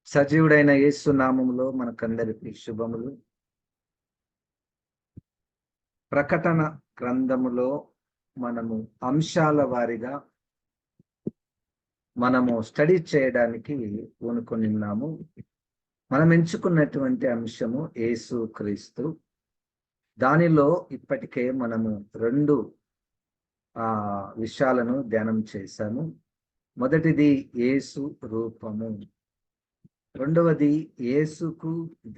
సజీవుడైన యేసు నామములో మనకందరికి శుభములు. ప్రకటన గ్రంథములో మనము అంశాల వారీగా స్టడీ చేయడానికి పూనుకొనిన్నాము. మనం ఎంచుకున్నటువంటి అంశము యేసు క్రీస్తు. దానిలో ఇప్పటికే మనము 2 విషయాలను ధ్యానం చేశాము. మొదటిది యేసు రూపము, రెండవది యేసుకు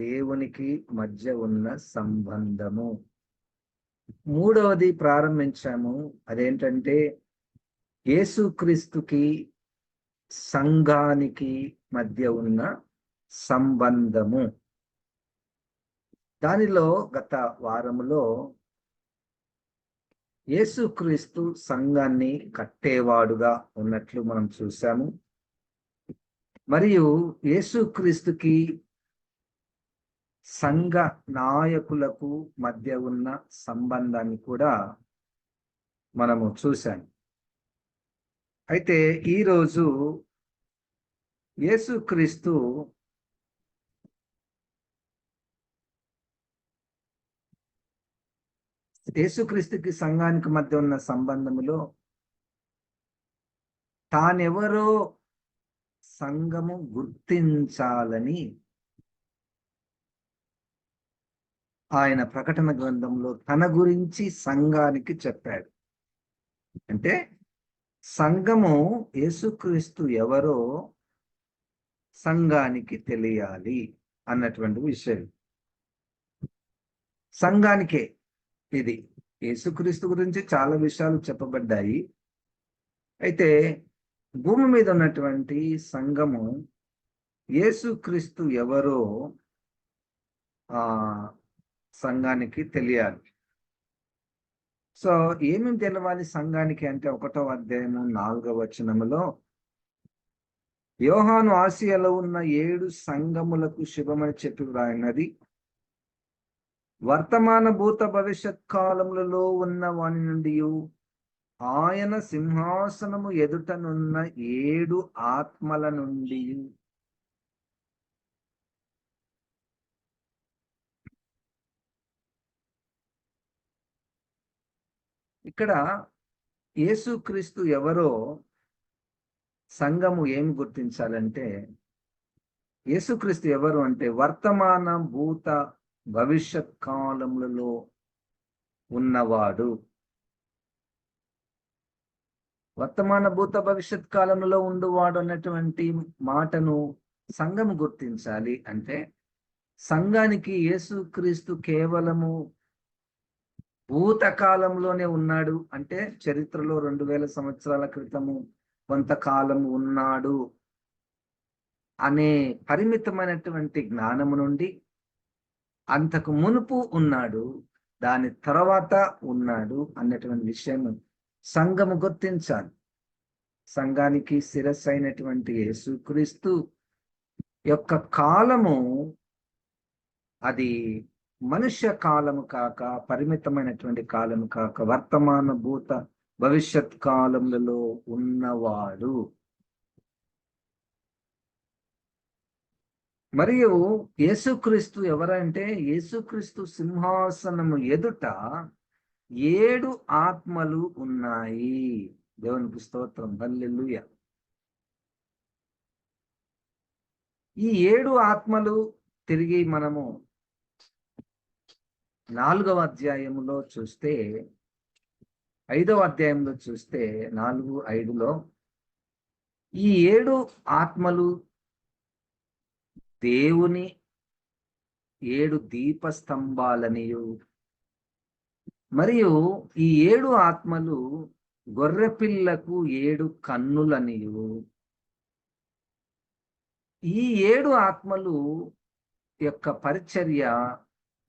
దేవునికి మధ్య ఉన్న సంబంధము, మూడవది ప్రారంభించాము. అదేంటంటే యేసుక్రీస్తుకి సంఘానికి మధ్య ఉన్న సంబంధము. దానిలో గత వారములో యేసుక్రీస్తు సంఘాన్ని కట్టేవాడుగా ఉన్నట్లు మనం చూసాము. మరియు యేసుక్రీస్తుకి సంఘ నాయకులకు మధ్య ఉన్న సంబంధాన్ని కూడా మనము చూసాము. అయితే ఈరోజు యేసుక్రీస్తుకి సంఘానికి మధ్య ఉన్న సంబంధములో తానెవరో సంఘము గుర్తించాలని ఆయన ప్రకటన గ్రంథంలో తన గురించి సంఘానికి చెప్పాడు. అంటే సంఘము యేసుక్రీస్తు ఎవరో సంఘానికి తెలియాలి అన్నటువంటి విషయం. సంఘానికే ఇది. యేసుక్రీస్తు గురించి చాలా విషయాలు చెప్పబడ్డాయి. అయితే భూమి మీద ఉన్నటువంటి సంఘము యేసుక్రీస్తు ఎవరో సంఘానికి తెలియాలి. సో ఏమేమి తెలవాలి సంఘానికి అంటే 1వ అధ్యాయము 4వ వచనములో యోహాను ఆసియాలో ఉన్న 7 సంఘములకు శుభమని చెప్పి వ్రాయినది. వర్తమాన భూత భవిష్యత్ కాలములలో ఉన్న వాని నుండి ఆయన సింహాసనము ఎదుటనున్న 7 ఆత్మల నుండి ఇక్కడ యేసుక్రీస్తు ఎవరో సంఘము ఏం గుర్తించాలంటే, యేసుక్రీస్తు ఎవరు అంటే వర్తమాన భూత భవిష్యత్ కాలములలో ఉన్నవాడు. వర్తమాన భూత భవిష్యత్ కాలంలో ఉండువాడు అన్నటువంటి మాటను సంఘం గుర్తించాలి. అంటే సంఘానికి యేసుక్రీస్తు కేవలము భూతకాలంలోనే ఉన్నాడు అంటే చరిత్రలో 2000 సంవత్సరాల క్రితము కొంతకాలం ఉన్నాడు అనే పరిమితమైనటువంటి జ్ఞానము నుండి అంతకు మునుపు ఉన్నాడు, దాని తర్వాత ఉన్నాడు అన్నటువంటి విషయం సంఘము గుర్తించాలి. సంఘానికి శిరస్సు అయినటువంటి యేసుక్రీస్తు యొక్క కాలము అది మనుష్య కాలము కాక, పరిమితమైనటువంటి కాలము కాక, వర్తమాన భూత భవిష్యత్ కాలములలో ఉన్నవాడు. మరియు యేసుక్రీస్తు ఎవరంటే యేసుక్రీస్తు సింహాసనము ఎదుట 7 ఆత్మలు ఉన్నాయి. దేవునికి స్తోత్రం, హల్లెలూయా. ఈ 7 ఆత్మలు తిరిగి మనము 4వ అధ్యాయములో చూస్తే, 5వ అధ్యాయంలో చూస్తే 4:5లో ఈ 7 ఆత్మలు దేవుని 7 దీపస్తంభాలనియు, మరియు ఈ 7 ఆత్మలు గొర్రెపిల్లకు 7 కన్నులనియు, ఈ 7 ఆత్మలు యొక్క పరిచర్య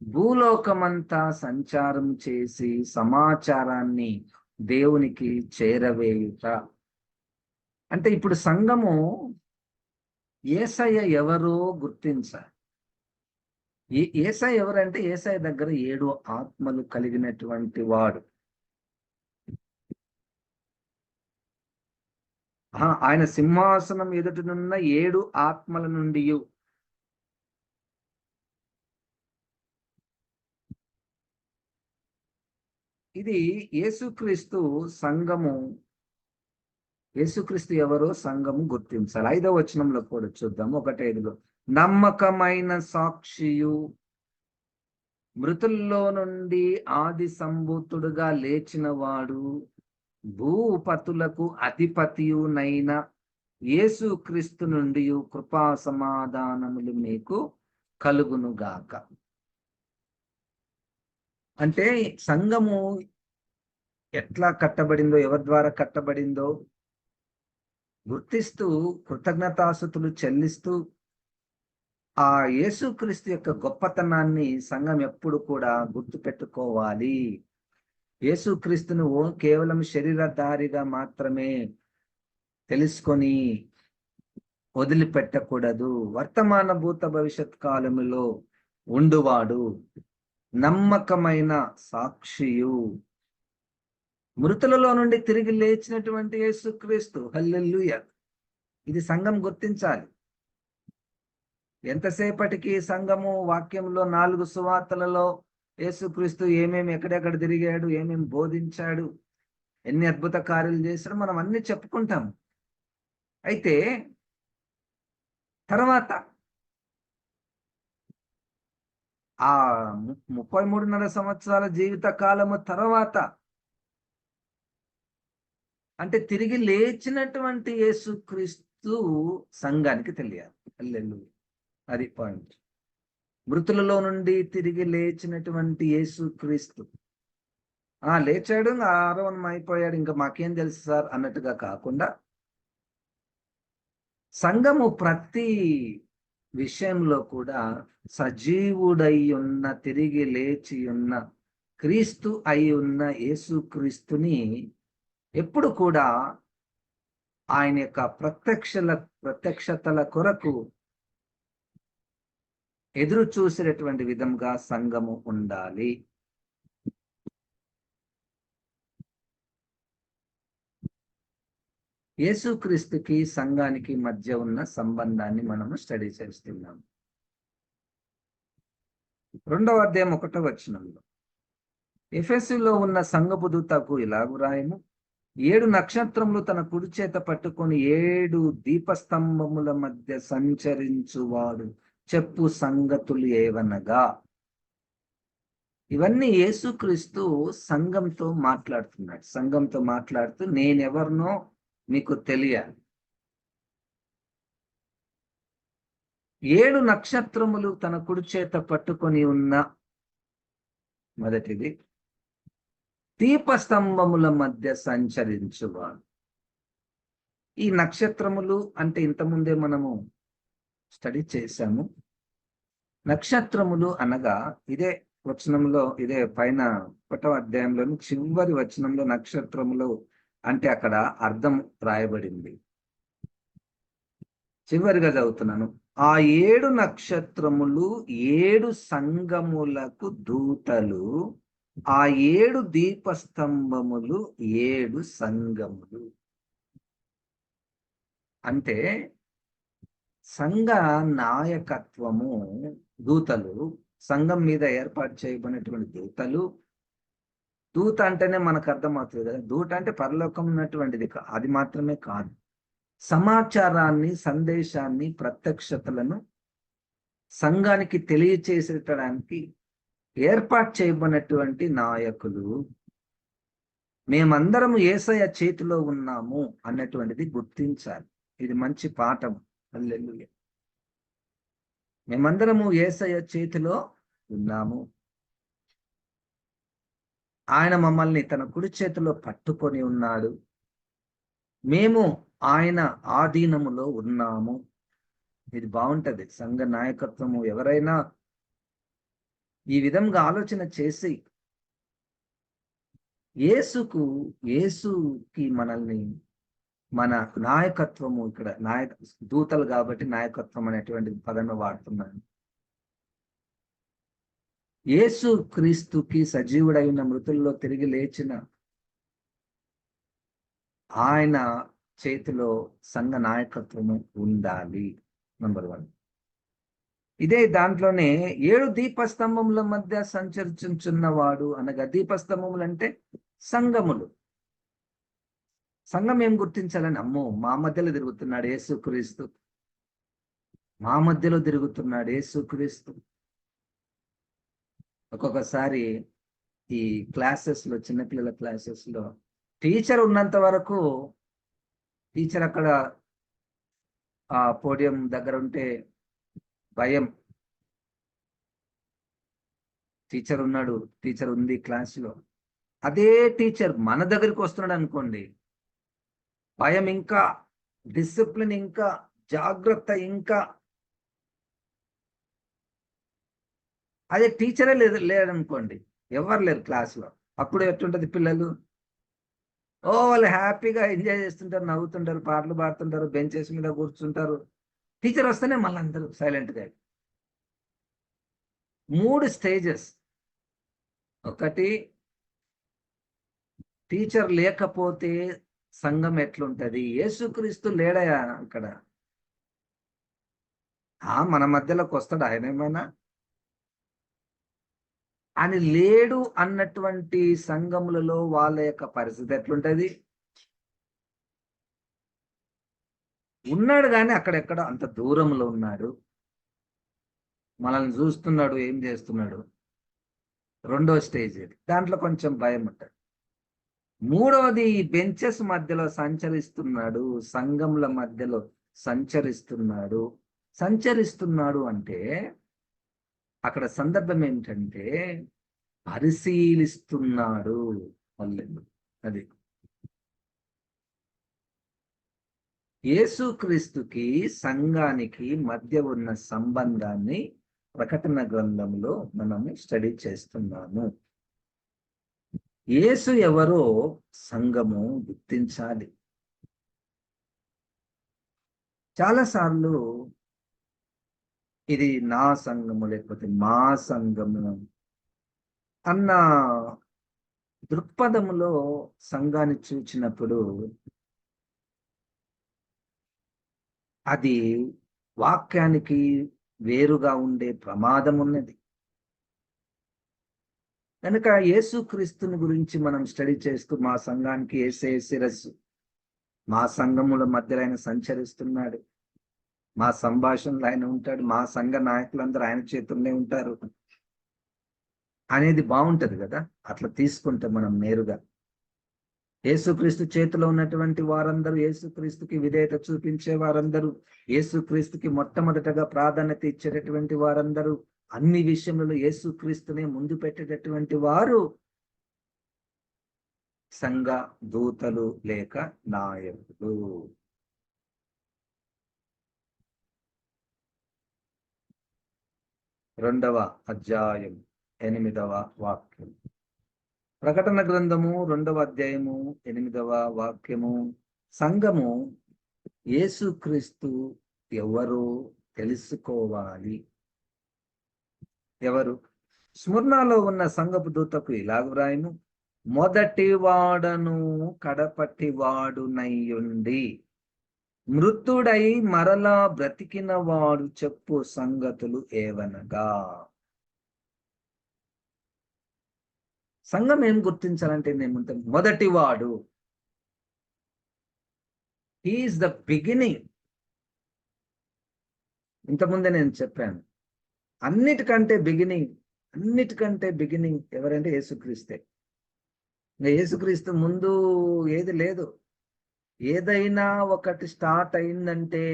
భూలోకమంతా సంచారం చేసి సమాచారాన్ని దేవునికి చేరవేయుట. అంటే ఇప్పుడు సంఘము యేసయ్య ఎవరో గుర్తించాలి. యేసయ్య ఎవరంటే యేసయ్య దగ్గర 7 ఆత్మలు కలిగినటువంటి వాడు. ఆయన సింహాసనం ఎదుటనున్న 7 ఆత్మల నుండి ఇది యేసుక్రీస్తు సంఘము. యేసుక్రీస్తు ఎవరో సంఘము గుర్తించాలి. 5వ వచనంలో కూడా చూద్దాం. 1:5లో నమ్మకమైన సాక్షియు, మృతుల్లో నుండి ఆది సంభూతుడుగా లేచిన వాడు, భూపతులకు అధిపతియునైన యేసుక్రీస్తు నుండి కృపా సమాధానములు మీకు కలుగునుగాక. అంటే సంఘము ఎట్లా కట్టబడిందో, ఎవరి ద్వారా కట్టబడిందో గుర్తిస్తూ కృతజ్ఞతాస్తుతులు చెల్లిస్తూ ఆ యేసుక్రీస్తు యొక్క గొప్పతనాన్ని సంఘం ఎప్పుడు కూడా గుర్తు పెట్టుకోవాలి. యేసుక్రీస్తును కేవలం శరీరధారిగా మాత్రమే తెలుసుకొని వదిలిపెట్టకూడదు. వర్తమాన భూత భవిష్యత్ కాలములో ఉండువాడు, నమ్మకమైన సాక్షియు, మృతులలో నుండి తిరిగి లేచినటువంటి యేసుక్రీస్తు. హల్లెలూయా. ఇది సంఘం గుర్తించాలి. ఎంతసేపటికి సంఘము వాక్యంలో 4 సువార్తలలో యేసుక్రీస్తు ఏమేమి ఎక్కడెక్కడ తిరిగాడు, ఏమేమి బోధించాడు, ఎన్ని అద్భుత కార్యాలు చేశాడు, మనం అన్ని చెప్పుకుంటాం. అయితే తర్వాత ఆ 33.5 సంవత్సరాల జీవిత కాలము తర్వాత, అంటే తిరిగి లేచినటువంటి యేసుక్రీస్తు సంఘానికి తెలియాలి. హల్లెలూయా. అది పాయింట్. మృతులలో నుండి తిరిగి లేచినటువంటి యేసుక్రీస్తు లేచాడు, ఆరోహణం అయిపోయాడు, ఇంకా మాకేం తెలుసు సార్ అన్నట్టుగా కాకుండా, సంఘము ప్రతి విషయంలో కూడా సజీవుడై ఉన్న, తిరిగి లేచి ఉన్న, క్రీస్తు అయి ఉన్న యేసుక్రీస్తుని ఎప్పుడు కూడా ఆయన యొక్క ప్రత్యక్షతల కొరకు ఎదురు చూసేటటువంటి విధంగా సంఘము ఉండాలి. యేసుక్రీస్తుకి సంఘానికి మధ్య ఉన్న సంబంధాన్ని మనము స్టడీ చేస్తున్నాం. 2వ అధ్యాయం 1వ వచనంలో ఎఫెసులో ఉన్న సంఘపు దూతకు ఇలాగు రాయము, 7 నక్షత్రములు తన కుడి చేత పట్టుకొని 7 దీపస్తంభముల మధ్య సంచరించువాడు చెప్పు సంగతులు ఏవనగా. ఇవన్నీ యేసుక్రీస్తు సంఘంతో మాట్లాడుతున్నాడు. సంఘంతో మాట్లాడుతూ నేనెవరినో మీకు తెలియాలి. 7 నక్షత్రములు తన కుడి చేత పట్టుకొని ఉన్న, మొదటిది దీపస్తంభముల మధ్య సంచరించువాడు. ఈ నక్షత్రములు అంటే ఇంతకుముందే మనము స్టడీ చేశాము. నక్షత్రములు అనగా ఇదే వచనంలో, ఇదే పైన 1వ అధ్యాయంలోని చివరి వచనంలో నక్షత్రములు అంటే అక్కడ అర్థం రాయబడింది. చివరిగా చదువుతున్నాను. ఆ 7 నక్షత్రములు 7 సంఘములకు దూతలు, ఆ 7 దీపస్తంభములు 7 సంఘములు. అంటే సంఘ నాయకత్వము దూతలు, సంఘం మీద ఏర్పాటు చేయబడినటువంటి దూతలు. దూత అంటేనే మనకు అర్థమవుతుంది కదా, దూత అంటే పరలోకం ఉన్నటువంటిది. అది మాత్రమే కాదు, సమాచారాన్ని, సందేశాన్ని, ప్రత్యక్షతలను సంఘానికి తెలియచేసేటడానికి ఏర్పాటు చేయబడినటువంటి నాయకులు. మేమందరము యేసయ్య చేతిలో ఉన్నాము అన్నటువంటిది గుర్తించాలి. ఇది మంచి పాఠం. హల్లెలూయా. మేమందరము యేసయ్య చేతిలో ఉన్నాము. ఆయన మమ్మల్ని తన కుడి చేతిలో పట్టుకొని ఉన్నాడు. మేము ఆయన ఆధీనములో ఉన్నాము. ఇది బాగుంటది. సంఘ నాయకత్వము ఎవరైనా ఈ విధంగా ఆలోచన చేసి యేసుకి మనల్ని, మన నాయకత్వము, ఇక్కడ దూతలు కాబట్టి నాయకత్వం అనేటువంటి పదాన్ని వాడుతున్నాను. యేసు క్రీస్తుకి సజీవుడైన, మృతుల్లో తిరిగి లేచిన ఆయన చేతిలో సంఘ నాయకత్వము ఉండాలి. నంబర్ 1. ఇదే దాంట్లోనే 7 దీపస్తంభముల మధ్య సంచరించుచున్నవాడు అనగా, దీపస్తంభములు అంటే సంఘములు. సంఘం ఏం గుర్తించాలని, అమ్మో మా మధ్యలో తిరుగుతున్నాడు యేసుక్రీస్తు, మా మధ్యలో తిరుగుతున్నాడు యేసుక్రీస్తు. ఒక్కొక్కసారి ఈ క్లాసెస్లో, చిన్నపిల్లల క్లాసెస్లో టీచర్ ఉన్నంత వరకు, టీచర్ అక్కడ ఆ పోడియం దగ్గర ఉంటే భయం. టీచర్ ఉన్నాడు, టీచర్ ఉంది క్లాసులో. అదే టీచర్ మన దగ్గరికి వస్తున్నాడు అనుకోండి, భయం ఇంకా, డిసిప్లిన్ ఇంకా, జాగ్రత్త ఇంకా. అదే టీచరే లేదనుకోండి, ఎవరు లేరు క్లాస్లో, అప్పుడు ఎట్లుంటది పిల్లలు? వాళ్ళు హ్యాపీగా ఎంజాయ్ చేస్తుంటారు, నవ్వుతుంటారు, పాటలు పాడుతుంటారు, బెంచెస్ మీద కూర్చుంటారు. టీచర్ వస్తేనే మళ్ళీ అందరూ సైలెంట్గా. 3 స్టేజెస్. ఒకటి, టీచర్ లేకపోతే సంఘం ఎట్లుంటది? యేసుక్రీస్తు లేడయా ఇక్కడ? మన మధ్యలోకి వస్తాడు ఆయన ఏమైనా? అని లేడు అన్నటువంటి సంఘములలో వాళ్ళ యొక్క పరిస్థితి ఎట్లుంటది? ఉన్నాడు కానీ అక్కడెక్కడ అంత దూరంలో ఉన్నాడు, మనల్ని చూస్తున్నాడు, ఏం చేస్తున్నాడు. 2వ స్టేజ్ ఇది. దాంట్లో కొంచెం భయం ఉంటుంది. 3వది, ఈ బెంచెస్ మధ్యలో సంచరిస్తున్నాడు, సంఘముల మధ్యలో సంచరిస్తున్నాడు. సంచరిస్తున్నాడు అంటే అక్కడ సందర్భం ఏంటంటే పరిశీలిస్తున్నాడు. అది యేసుక్రీస్తుకి సంఘానికి మధ్య ఉన్న సంబంధాన్ని ప్రకటన గ్రంథంలో మనము స్టడీ చేస్తున్నాము. యేసు ఎవరో సంఘము గుర్తించాలి. చాలాసార్లు ఇది నా సంఘము లేకపోతే మా సంఘము అన్న దృక్పథములో సంఘాన్ని చూచినప్పుడు అది వాక్యానికి వేరుగా ఉండే ప్రమాదం ఉన్నది. కనుక యేసుక్రీస్తుని గురించి మనం స్టడీ చేస్తూ, మా సంఘానికి యేసే శిరస్సు, మా సంఘముల మధ్యలో ఆయన సంచరిస్తున్నాడు, మా సంభాషణలో ఆయన ఉంటాడు, మా సంఘ నాయకులందరూ ఆయన చేతుల్లోనే ఉంటారు అనేది బాగుంటది కదా. అట్లా తీసుకుంటే మనం నేరుగా యేసుక్రీస్తు చేతిలో ఉన్నటువంటి వారందరూ, యేసుక్రీస్తుకి విధేయత చూపించే వారందరూ, యేసుక్రీస్తుకి మొట్టమొదటగా ప్రాధాన్యత ఇచ్చేటటువంటి వారందరూ, అన్ని విషయంలో యేసుక్రీస్తునే ముందు పెట్టేటటువంటి వారు సంఘ దూతలు లేక నాయకులు. రెండవ అధ్యాయం 8వ వాక్యం. ప్రకటన గ్రంథము 2వ అధ్యాయము 8వ వాక్యము. సంఘము యేసుక్రీస్తు ఎవరో తెలుసుకోవాలి. ఎవరు? స్ముర్నాలో ఉన్న సంఘపు దూతకు ఇలాగ వ్రాయుము, మొదటి వాడను కడపటి వాడునయ్యుండి మృతుడై మరలా బ్రతికిన వాడు చెప్పు సంగతులు ఏవనగా. సంఘం ఏం గుర్తించాలంటే ఏముంటుంది? మొదటివాడు, హీఈస్ ద బిగినింగ్. ఇంతకుముందే నేను చెప్పాను, అన్నిటికంటే బిగినింగ్ ఎవరంటే యేసుక్రీస్తే. ఇంకా యేసుక్రీస్తు ముందు ఏది లేదు. ఏదైనా ఒకటి స్టార్ట్ అయిందంటే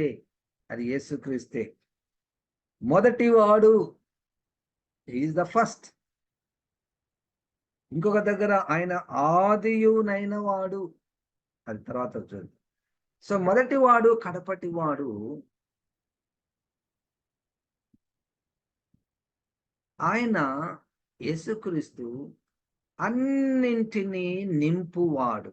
అది యేసుక్రీస్తే. మొదటివాడు, హీఈస్ ద ఫస్ట్. ఇంకొక దగ్గర ఆయన ఆదియునైన వాడు, అది తర్వాత చూడండి. సో మొదటివాడు, కడపటివాడు. ఆయన యేసుక్రీస్తు అన్నింటినీ నింపువాడు.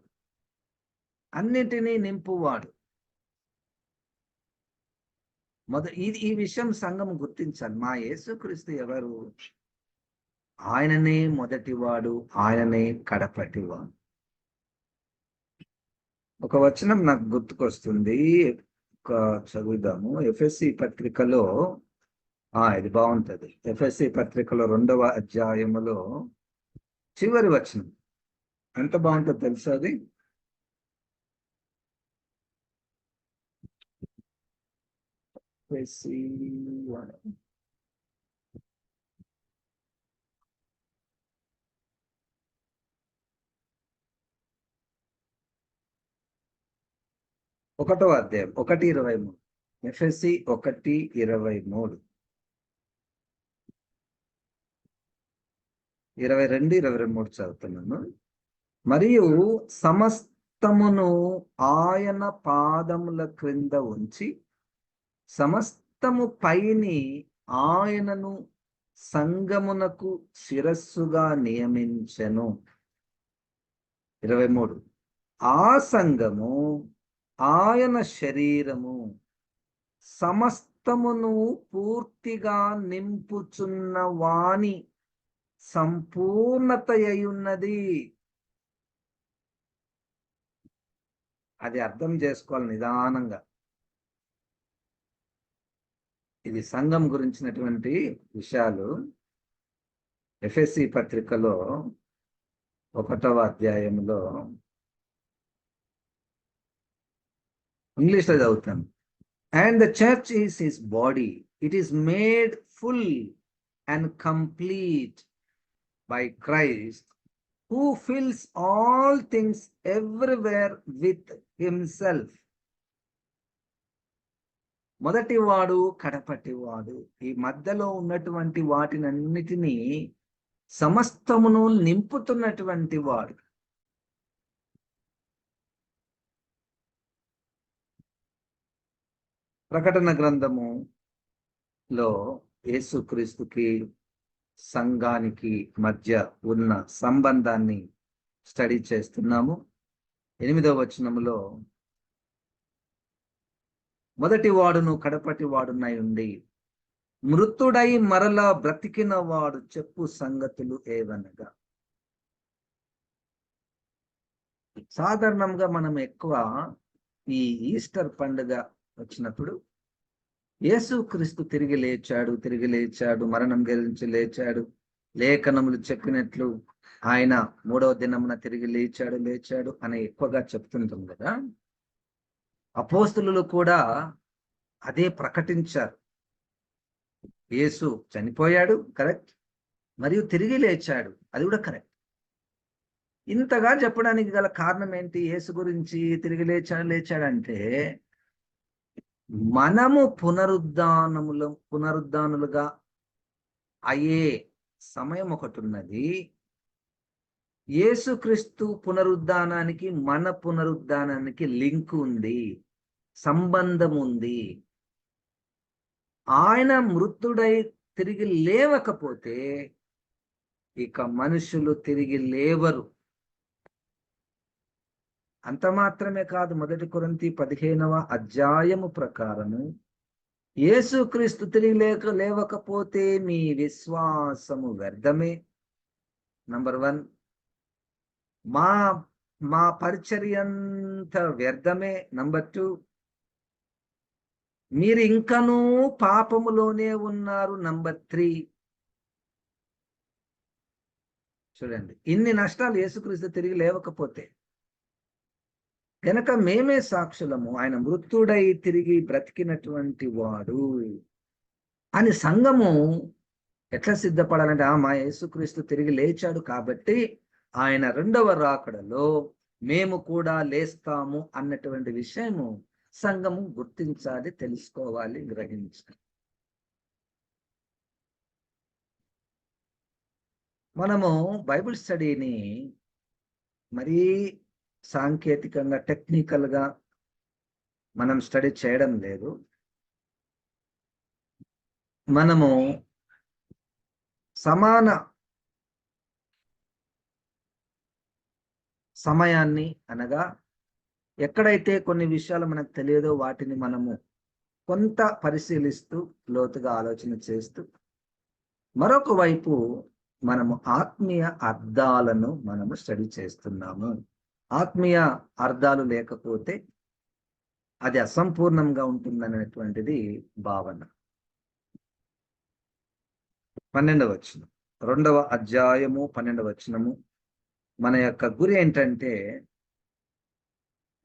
ఈ విషయం సంఘం గుర్తించాలి. మా యేసుక్రీస్తు ఎవరు? ఆయననే మొదటివాడు, ఆయననే కడపటివాడు. ఒక వచనం నాకు గుర్తుకొస్తుంది, చదువుదాము. ఎఫ్ఎస్సి పత్రికలో ఇది బాగుంటది. ఎఫ్ఎస్సి పత్రికలో 2వ అధ్యాయములో చివరి వచనం ఎంత బాగుంటుందో తెలుసా? అది ఎఫ్ఎస్సి 1వ అధ్యాయం 1:23. ఎఫ్ఎస్సి 1:23, 22, 23 చదువుతున్నాను. మరియు సమస్తమును ఆయన పాదముల క్రింద ఉంచి సమస్తము పైని ఆయనను సంగమునకు శిరస్సుగా నియమించెను. 23, ఆ సంఘము ఆయన శరీరము, సమస్తమును పూర్తిగా నింపుచున్న వాని సంపూర్ణత అయ్యున్నది. అది అర్థం చేసుకోవాలి నిదానంగా. ఇది సంఘం గురించినటువంటి విషయాలు. ఎఫ్ఎస్సి పత్రికలో 1వ అధ్యాయంలో ఇంగ్లీష్లో చదువుతాను. And the church is his body. It is made full and complete by Christ, who fills all things everywhere with himself. మొదటివాడు కడపటివాడు, ఈ మధ్యలో ఉన్నటువంటి వాటినన్నిటినీ సమస్తమును నింపుతున్నటువంటి వాడు. ప్రకటన గ్రంథములో యేసుక్రీస్తుకి సంఘానికి మధ్య ఉన్న సంబంధాన్ని స్టడీ చేస్తున్నాము. 8వ వచనములో మొదటి వాడును కడపటి వాడునై ఉండి మృతుడై మరలా బ్రతికిన వాడు చెప్పు సంగతులు ఏవనగా. సాధారణంగా మనం ఎక్కువ ఈ ఈస్టర్ పండుగ వచ్చినప్పుడు యేసుక్రీస్తు తిరిగి లేచాడు, మరణం గెలిచి లేచాడు, లేఖనములు చెప్పినట్లు ఆయన 3వ దినమున తిరిగి లేచాడు అని ఎక్కువగా చెప్తుంటాం కదా. అపోస్తలులు కూడా అదే ప్రకటించారు. యేసు చనిపోయాడు, కరెక్ట్, మరియు తిరిగి లేచాడు, అది కూడా కరెక్ట్. ఇంతగా చెప్పడానికి గల కారణం ఏంటి? యేసు గురించి తిరిగి లేచాడంటే మనము పునరుద్ధానులుగా అయ్యే సమయం ఒకటి ఉన్నది. యేసుక్రీస్తు పునరుద్ధానానికి మన పునరుద్ధానానికి లింక్ ఉంది, సంబంధం ఉంది. ఆయన మృతుడై తిరిగి లేవకపోతే ఇక మనుషులు తిరిగి లేవరు. అంత మాత్రమే కాదు, 1 కొరింథీ 15వ అధ్యాయము ప్రకారము యేసుక్రీస్తు తిరిగి లేవకపోతే మీ విశ్వాసము వ్యర్థమే. నంబర్ 1, మా పరిచర్యంత వ్యర్థమే. నంబర్ 2, మీరు ఇంకనూ పాపములోనే ఉన్నారు. నంబర్ 3, చూడండి, ఇన్ని నష్టాలు యేసుక్రీస్తు తిరిగి లేవకపోతే. కనుక మేమే సాక్షులము, ఆయన మృతుడై తిరిగి బ్రతికినటువంటి వాడు అని సంఘము ఎట్లా సిద్ధపడాలంటే, మా యేసుక్రీస్తు తిరిగి లేచాడు కాబట్టి ఆయన 2వ రాకడలో మేము కూడా లేస్తాము అన్నటువంటి విషయము సంఘము గుర్తించాలి, తెలుసుకోవాలి, గ్రహించాలి. మనము బైబిల్ స్టడీని మరీ సాంకేతికంగా, టెక్నికల్గా మనం స్టడీ చేయడం లేదు. మనము సమాన సమయాన్ని, అనగా ఎక్కడైతే కొన్ని విషయాలు మనకు తెలియదో వాటిని మనము కొంత పరిశీలిస్తూ లోతుగా ఆలోచన చేస్తూ, మరొక వైపు మనము ఆత్మీయ అర్థాలను మనము స్టడీ చేస్తున్నాము. ఆత్మీయ అర్థాలు లేకపోతే అది అసంపూర్ణంగా ఉంటుందనేటువంటిది భావన. 12వ వచనం, 2వ అధ్యాయము 12వ వచనము. మన యొక్క గురి ఏంటంటే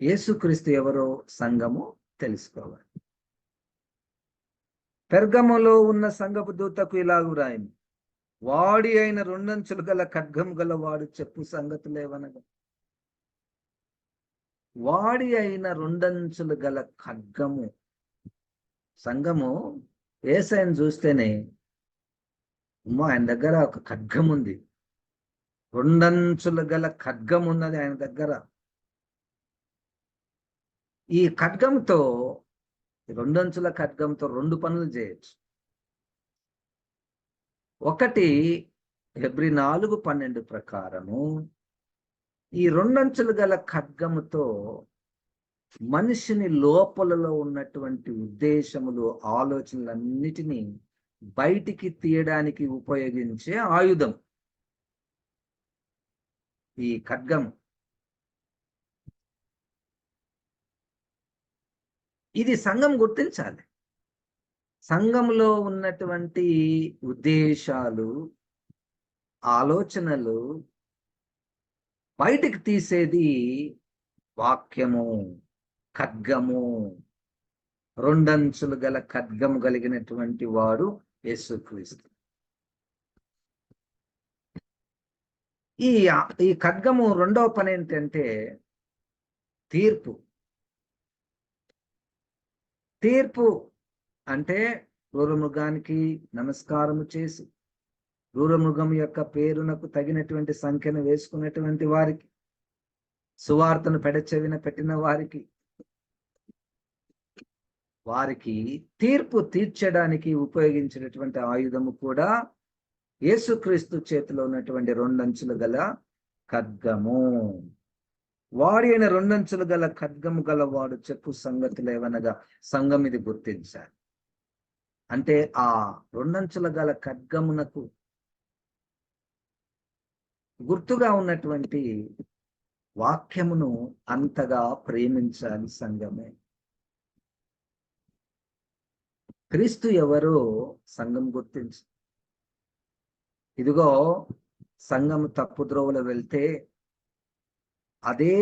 యేసుక్రీస్తు ఎవరో సంఘము తెలుసుకోవాలి. పెర్గములో ఉన్న సంఘపు దూతకు ఇలాగు రాయను, వాడి అయిన 2 అంచులు గల ఖడ్గము గల వాడు చెప్పు సంగతులేవనగా. వాడి అయిన 2 అంచులు గల ఖడ్గము. సంఘము యేసయ్యను చూస్తేనే ఆయన దగ్గర ఒక ఖడ్గం ఉంది, 2 అంచులు గల ఖడ్గం ఉన్నది ఆయన దగ్గర. ఈ ఖడ్గంతో, 2 అంచుల ఖడ్గంతో 2 పనులు చేయొచ్చు. ఒకటి, హెబ్రీ 4:12 ప్రకారము ఈ 2 అంచులు గల ఖడ్గముతో మనిషిని లోపలలో ఉన్నటువంటి ఉద్దేశములు, ఆలోచనలన్నిటినీ బయటికి తీయడానికి ఉపయోగించే ఆయుధం ఈ ఖడ్గం. ఇది సంఘం గుర్తించాలి. సంఘంలో ఉన్నటువంటి ఉద్దేశాలు, ఆలోచనలు బయటికి తీసేది వాక్యము, ఖడ్గము. 2 అంచులు గల ఖడ్గము కలిగినటువంటి వాడు యేసుక్రీస్తు. ఈ ఖడ్గము రెండవ పని ఏంటంటే తీర్పు. తీర్పు అంటే క్రూరమృగానికి నమస్కారము చేసి, క్రూరమృగం యొక్క పేరునకు తగినటువంటి సంఖ్యను వేసుకున్నటువంటి వారికి, సువార్తను పెడచెవిన పెట్టిన వారికి తీర్పు తీర్చడానికి ఉపయోగించినటువంటి ఆయుధము కూడా యేసుక్రీస్తు చేతిలో ఉన్నటువంటి 2 అంచులు గల ఖడ్గము. వాడి అయిన 2 అంచులు గల ఖడ్గము గల వాడు చెప్పు సంగతులేవనగా. సంఘం ఇది గుర్తించాలి. అంటే ఆ 2 అంచుల గల ఖడ్గమునకు గుర్తుగా ఉన్నటువంటి వాక్యమును అంతగా ప్రేమించాలి సంఘమే. క్రీస్తు ఎవరో సంఘం గుర్తించు. ఇదిగో సంఘము తప్పుద్రోవలో వెళ్తే అదే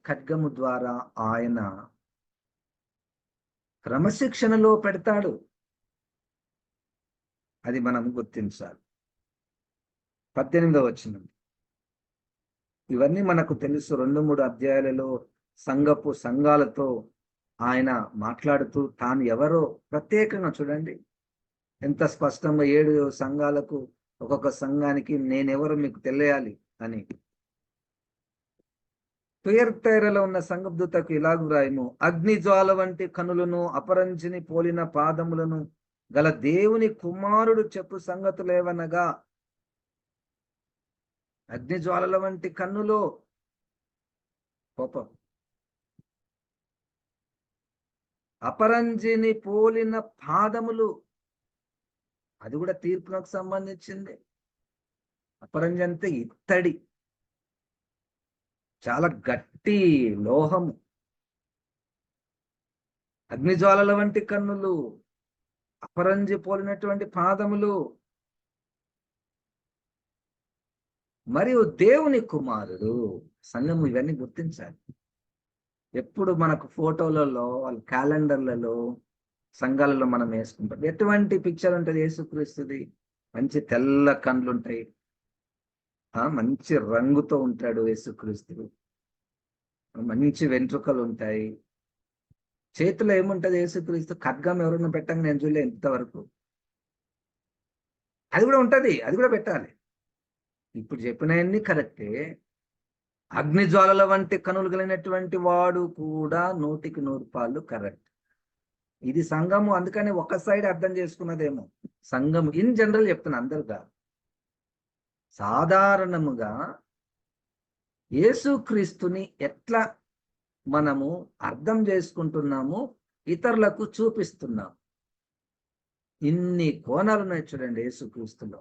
ఖడ్గము ద్వారా ఆయన క్రమశిక్షణలో పెడతాడు. అది మనం గుర్తించాలి. 18వ వచనం. ఇవన్నీ మనకు తెలుసు. 2-3 అధ్యాయాలలో సంఘాలతో ఆయన మాట్లాడుతూ తాను ఎవరో ప్రత్యేకంగా చూడండి ఎంత స్పష్టంగా 7 సంఘాలకు, ఒక్కొక్క సంఘానికి నేనెవరో మీకు తెలియాలి అని. తుయర్తైరలో ఉన్న సంఘపు దూతకు ఇలాగు రాయము, అగ్నిజ్వాల వంటి కనులను, అపరంజిని పోలిన పాదములను గల దేవుని కుమారుడు చెప్పు సంగతులేవనగా. అగ్నిజ్వాలల వంటి కన్నులో కోపం, అపరంజిని పోలిన పాదములు, అది కూడా తీర్పునకు సంబంధించింది. అపరంజి అంటే ఇత్తడి, చాలా గట్టి లోహము. అగ్నిజ్వాలల వంటి కన్నులు, అపరంజి పోలినటువంటి పాదములు, మరియు దేవుని కుమారుడు. సంఘము ఇవన్నీ గుర్తించాలి. ఎప్పుడు మనకు ఫోటోలలో, వాళ్ళ క్యాలెండర్లలో, సంఘాలలో మనం వేసుకుంటాం. ఎటువంటి పిక్చర్ ఉంటుంది యేసుక్రీస్తుది? మంచి తెల్ల కండ్లు ఉంటాయి, మంచి రంగుతో ఉంటాడు యేసుక్రీస్తు, మంచి వెంట్రుకలు ఉంటాయి. చేతిలో ఏముంటది యేసుక్రీస్తు? ఖడ్గం ఎవరైనా పెట్టంగా నేను చూడలే ఇంతవరకు. అది కూడా ఉంటది, అది కూడా పెట్టాలి. ఇప్పుడు చెప్పినవన్నీ కరెక్టే. అగ్నిజ్వాలల వంటి కనులు కలిగినటువంటి వాడు కూడా 100% కరెక్ట్. ఇది సంఘము. అందుకని ఒక సైడ్ అర్థం చేసుకున్నదేమో. సంఘము ఇన్ జనరల్ చెప్తున్నా, అందరుగా. సాధారణముగా యేసుక్రీస్తుని ఎట్లా మనము అర్థం చేసుకుంటున్నాము, ఇతరులకు చూపిస్తున్నాం. ఇన్ని కోణాలు ఉన్నాయి చూడండి యేసుక్రీస్తులో.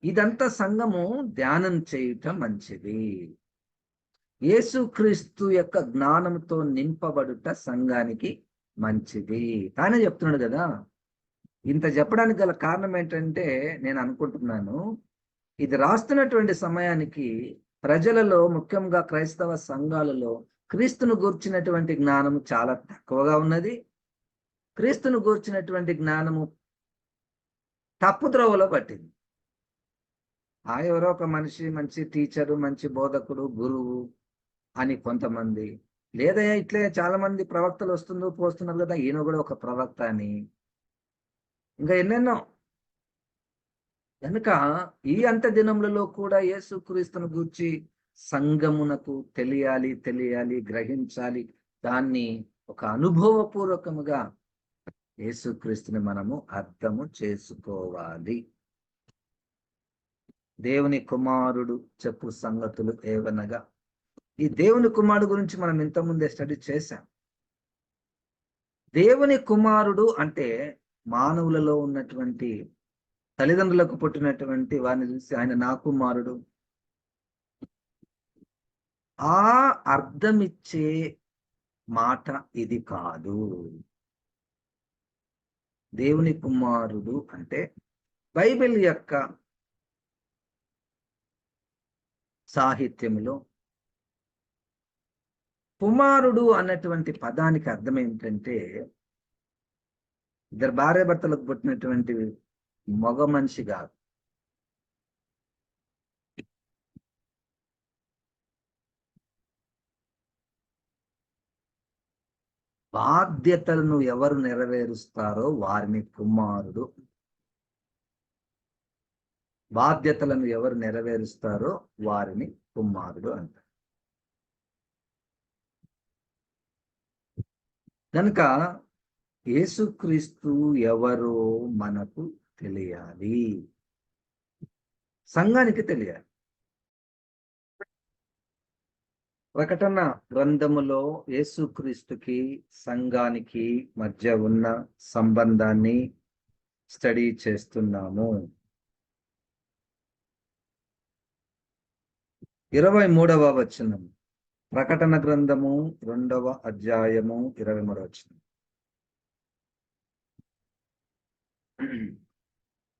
ఇదంతా సంఘము ధ్యానం చేయటం మంచిది. యేసుక్రీస్తు యొక్క జ్ఞానంతో నింపబడుట సంఘానికి మంచిది. తానే చెప్తున్నాడు కదా. ఇంత చెప్పడానికి గల కారణం ఏంటంటే, నేను అనుకుంటున్నాను, ఇది రాస్తున్నటువంటి సమయానికి ప్రజలలో, ముఖ్యంగా క్రైస్తవ సంఘాలలో క్రీస్తును గూర్చినటువంటి జ్ఞానము చాలా తక్కువగా ఉన్నది. క్రీస్తును గూర్చినటువంటి జ్ఞానము తప్పుద్రోవలో పట్టింది. ఎవరో ఒక మనిషి, మంచి టీచరు, మంచి బోధకుడు, గురువు అని కొంతమంది, లేదా ఇట్లే చాలా మంది ప్రవక్తలు పోస్తున్నారు కదా, ఈయన కూడా ఒక ప్రవక్త అని, ఇంకా ఎన్నెన్నో. కనుక ఈ అంత దినములలో కూడా యేసుక్రీస్తును గూర్చి సంఘమునకు తెలియాలి, గ్రహించాలి. దాన్ని ఒక అనుభవపూర్వకముగా యేసుక్రీస్తుని మనము అర్థము చేసుకోవాలి. దేవుని కుమారుడు చెప్పు సంగతులు ఏవనగా, ఈ దేవుని కుమారుడు గురించి మనం ఇంతకుముందే స్టడీ చేశాం. దేవుని కుమారుడు అంటే మానవులలో ఉన్నటువంటి తల్లిదండ్రులకు పుట్టినటువంటి వారిని చూసి ఆయన నా కుమారుడు, ఆ అర్థమిచ్చే మాట ఇది కాదు. దేవుని కుమారుడు అంటే బైబిల్ యొక్క సాహిత్యములో కుమారుడు అన్నటువంటి పదానికి అర్థం ఏమిటంటే, ఇద్దరు భార్యాభర్తలకు పుట్టినటువంటి మగ మనిషి కాదు. బాధ్యతలను ఎవరు నెరవేరుస్తారో వారిని కుమారుడు. బాధ్యతలను ఎవరు నెరవేరుస్తారో వారిని కుమారుడు అంటారు. కనుక యేసుక్రీస్తు ఎవరో మనకు తెలియాలి, సంఘానికి తెలియాలి. ప్రకటన గ్రంథములో యేసుక్రీస్తుకి సంఘానికి మధ్య ఉన్న సంబంధాన్ని స్టడీ చేస్తున్నాము. 23వ వచనం, ప్రకటన గ్రంథము 2వ అధ్యాయము 23వ వచనం.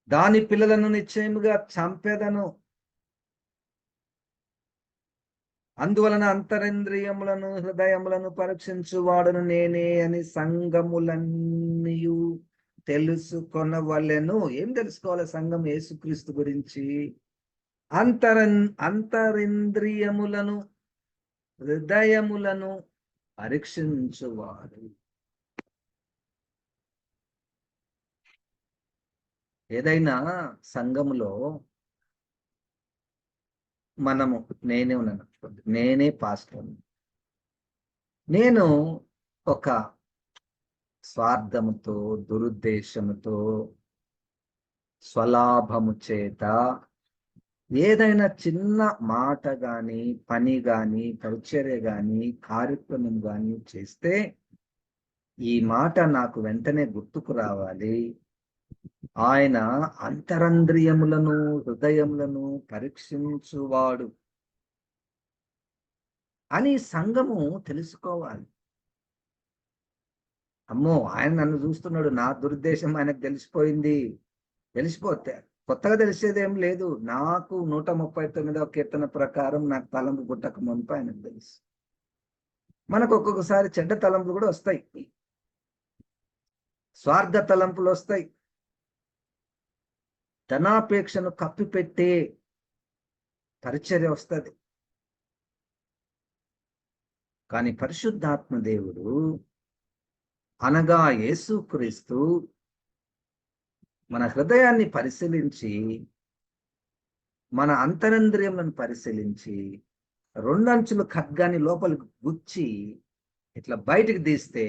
దాని పిల్లలను నిశ్చయముగా చంపెదను, అందువలన అంతరింద్రియములను హృదయములను పరీక్షించువాడును నేనే అని సంఘములన్నీయు తెలుసుకొనవలెను. ఏం తెలుసుకోవాలి సంఘం యేసుక్రీస్తు గురించి? అంతరింద్రియములను హృదయములను పరీక్షించువాడు. ఏదైనా సంఘములో మనము, నేనే పాస్టర్, నేను ఒక స్వార్థముతో, దురుద్దేశముతో, స్వలాభము చేత ఏదైనా చిన్న మాట గాని, పని గాని, పరిచర్య గాని, కార్యక్రమం గాని చేస్తే ఈ మాట నాకు వెంటనే గుర్తుకు రావాలి. ఆయన అంతరంద్రియములను హృదయములను పరీక్షించువాడు అని సంఘము తెలుసుకోవాలి. అమ్మో, ఆయన నన్ను చూస్తున్నాడు, నా దురుద్దేశం ఆయనకు తెలిసిపోతే కొత్తగా తెలిసేది ఏం లేదు. నాకు 139వ కీర్తన ప్రకారం నాకు తలంపు పుట్టక మునుపు ఆయనకు తెలుసు. మనకు ఒక్కొక్కసారి చెడ్డ తలంపులు కూడా వస్తాయి, స్వార్థ తలంపులు వస్తాయి, ధనాపేక్షను కప్పిపెట్టే పరిచర్య వస్తుంది. కానీ పరిశుద్ధాత్మ దేవుడు అనగా యేసుక్రీస్తు మన హృదయాన్ని పరిశీలించి, మన అంతరింద్రియములను పరిశీలించి, 2 అంచుల ఖడ్గాన్ని లోపలికి గుచ్చి ఇట్లా బయటికి తీస్తే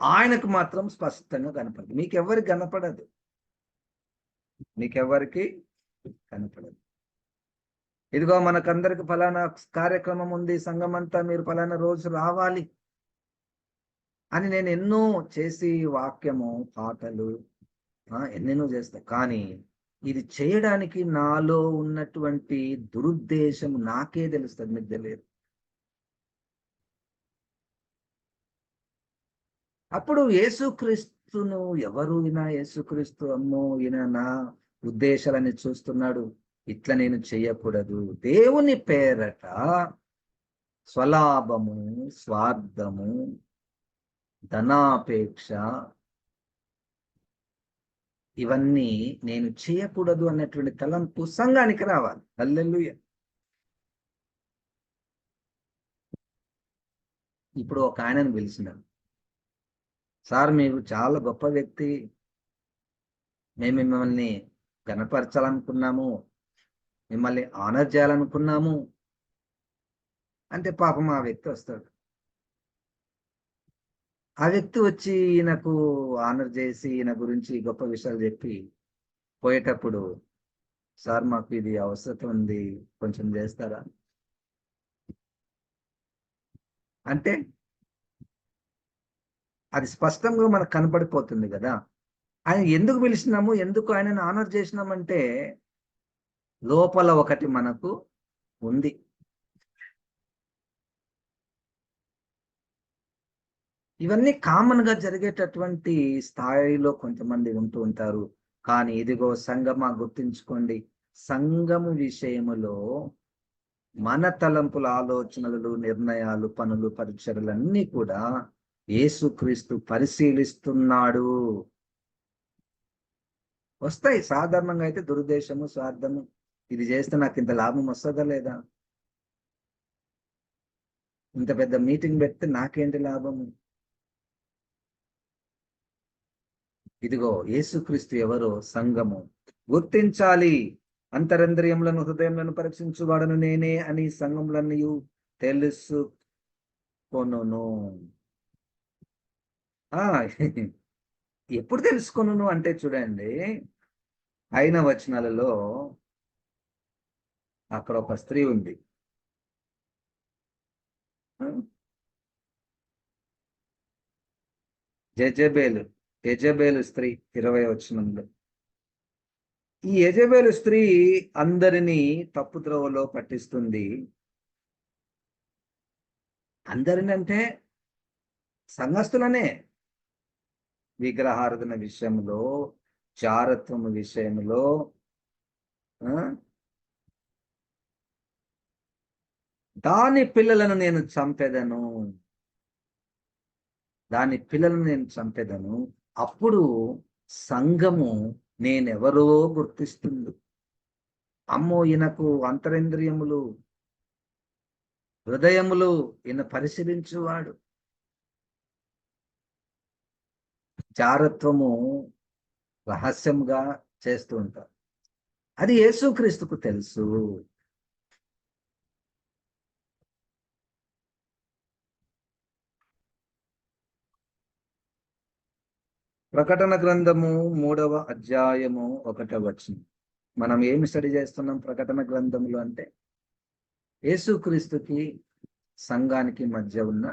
ఆయనకు మాత్రం స్పష్టంగా కనపడదు. మీకెవరికి కనపడదు, మీకెవరికి కనపడదు. ఇదిగో మనకందరికి ఫలానా కార్యక్రమం ఉంది, సంఘం అంతా మీరు ఫలానా రోజు రావాలి అని నేను ఎన్నో చేసి, వాక్యము, పాటలు ఎన్నెన్నో చేస్తా. కానీ ఇది చేయడానికి నాలో ఉన్నటువంటి దురుద్దేశం నాకే తెలుస్తుంది, మీకు తెలియదు. అప్పుడు యేసుక్రీస్తును ఎవరు ఈయన, యేసుక్రీస్తు అమ్మో ఈయన నా ఉద్దేశాలని చూస్తున్నాడు, ఇట్లా నేను చెయ్యకూడదు. దేవుని పేరట స్వలాభము, స్వార్థము, ధనాపేక్ష ఇవన్నీ నేను చేయకూడదు అన్నటువంటి తలంపు సంఘానికి రావాలి. హల్లెలూయా. ఇప్పుడు ఒక ఆయనను పిలిచినారు, సార్ మీరు చాలా గొప్ప వ్యక్తి, మేము మిమ్మల్ని గణపరచాలనుకున్నాము, మిమ్మల్ని ఆనర్ చేయాలనుకున్నాము అంటే పాపం ఆ వ్యక్తి వస్తాడు. ఆ వ్యక్తి వచ్చి ఈయనకు ఆనర్ చేసి ఈయన గురించి గొప్ప విషయాలు చెప్పి పోయేటప్పుడు, సార్ మాకు ఇది అవసరం ఉంది, కొంచెం చేస్తారా అంటే అది స్పష్టంగా మనకు కనపడిపోతుంది కదా. ఆయన ఎందుకు పిలిచినాము, ఎందుకు ఆయనను ఆనర్ చేసినామంటే లోపల ఒకటి మనకు ఉంది. ఇవన్నీ కామన్ గా జరిగేటటువంటి స్థాయిలో కొంతమంది ఉంటూ ఉంటారు. కానీ ఇదిగో సంఘమా గుర్తుంచుకోండి, సంఘము విషయములో మన తలంపుల, ఆలోచనలు, నిర్ణయాలు, పనులు, పరిచర్యలన్నీ కూడా యేసుక్రీస్తు పరిశీలిస్తున్నాడు. వస్తాయి సాధారణంగా అయితే దురుద్దేశము, స్వార్థము, ఇది చేస్తే నాకు ఇంత లాభం వస్తుందా లేదా, ఇంత పెద్ద మీటింగ్ పెడితే నాకేంటి లాభము. ఇదిగో యేసుక్రీస్తు ఎవరో సంఘము గుర్తించాలి. అంతరంద్రియములను, హృదయములను పరీక్షించువాడను నేనే అని సంఘములన్నీ తెలుసుకొనును. ఎప్పుడు తెలుసుకొనును అంటే చూడండి, 5వ వచనాలలో అక్కడ ఒక స్త్రీ ఉంది. యజబేలు స్త్రీ 20వ వచనంలో. ఈ యజబేలు స్త్రీ అందరినీ తప్పుద్రోవలో పట్టిస్తుంది. అందరిని అంటే సంఘస్థులనే. విగ్రహారాధన విషయంలో, చారత్వము విషయంలో, దాని పిల్లలను నేను చంపెదను, దాని పిల్లలను నేను చంపెదను, అప్పుడు సంఘము నేనెవరో గుర్తిస్తుంది. అమ్మో ఈయనకు అంతరేంద్రియములు, హృదయములు ఈయన పరిశీలించువాడు. జారత్వము రహస్యంగా చేస్తూ ఉంటారు. అది యేసుక్రీస్తుకు తెలుసు. ప్రకటన గ్రంథము 3వ అధ్యాయము 1వ వచనం. మనం ఏమి స్టడీ చేస్తున్నాం ప్రకటన గ్రంథంలో అంటే యేసుక్రీస్తుకి సంఘానికి మధ్య ఉన్న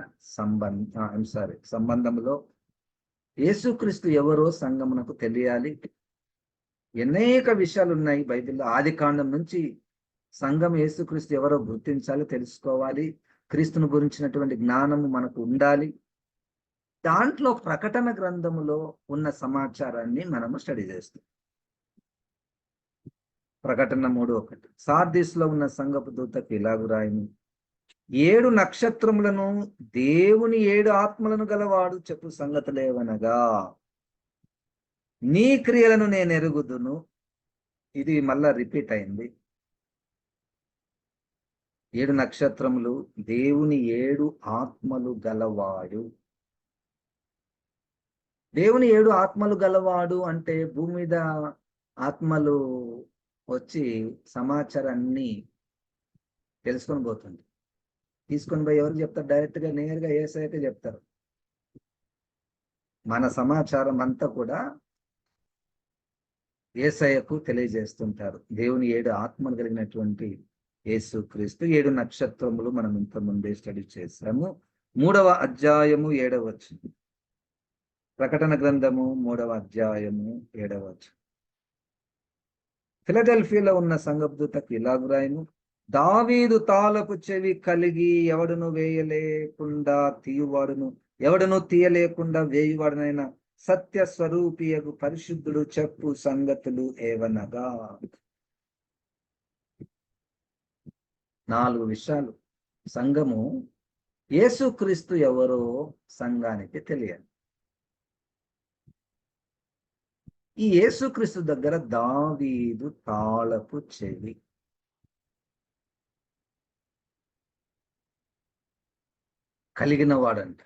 సంబంధంలో యేసుక్రీస్తు ఎవరో సంఘమునకు తెలియాలి. అనేక విషయాలు ఉన్నాయి బైబిల్లో. ఆది కాండం నుంచి సంఘం యేసుక్రీస్తు ఎవరో గుర్తించాలి, తెలుసుకోవాలి. క్రీస్తును గురించినటువంటి జ్ఞానము మనకు ఉండాలి. దాంట్లో ప్రకటన గ్రంథములో ఉన్న సమాచారాన్ని మనము స్టడీ చేస్తాం. ప్రకటన 3:1. సార్దీస్ లో ఉన్న సంఘపు దూతకు ఇలాగు రాయను, 7 నక్షత్రములను దేవుని 7 ఆత్మలను గలవాడు చెప్పు సంగతులేవనగా, నీ క్రియలను నేను ఎరుగుదును. ఇది మళ్ళా రిపీట్ అయింది. 7 నక్షత్రములు దేవుని 7 ఆత్మలు గలవాడు. దేవుని 7 ఆత్మలు గలవాడు అంటే భూమి మీద ఆత్మలు వచ్చి సమాచారాన్ని తెలుసుకొని పోతుంది. తీసుకొని పోయి ఎవరికి చెప్తారు? డైరెక్ట్ గా నేరుగా యేసయ్యకే చెప్తారు. మన సమాచారం అంతా కూడా యేసయ్యకు తెలియజేస్తుంటారు. దేవుని 7 ఆత్మలు కలిగినటువంటి యేసుక్రీస్తు. 7 నక్షత్రములు మనం ఇంత ముందే స్టడీ చేశాము. 3వ అధ్యాయము 7వ వచనం. ప్రకటన గ్రంథము 3వ అధ్యాయము 7వ వచనం. ఫిలడెల్ఫియాలో ఉన్న సంఘపు దూతకు ఇలాగు రాయము, దావీదు తాళపు చెవి కలిగి ఎవడును వేయలేకుండా తీయువాడును ఎవడును తీయలేకుండా వేయువాడునైనా సత్య స్వరూపియగు పరిశుద్ధుడు చెప్పు సంగతులు ఏవనగా. 4 విషయాలు. సంఘము, యేసుక్రీస్తు ఎవరో సంఘానికి తెలియదు. ఈ యేసుక్రీస్తు దగ్గర దావీదు తాళపు చెవి కలిగిన వాడంట.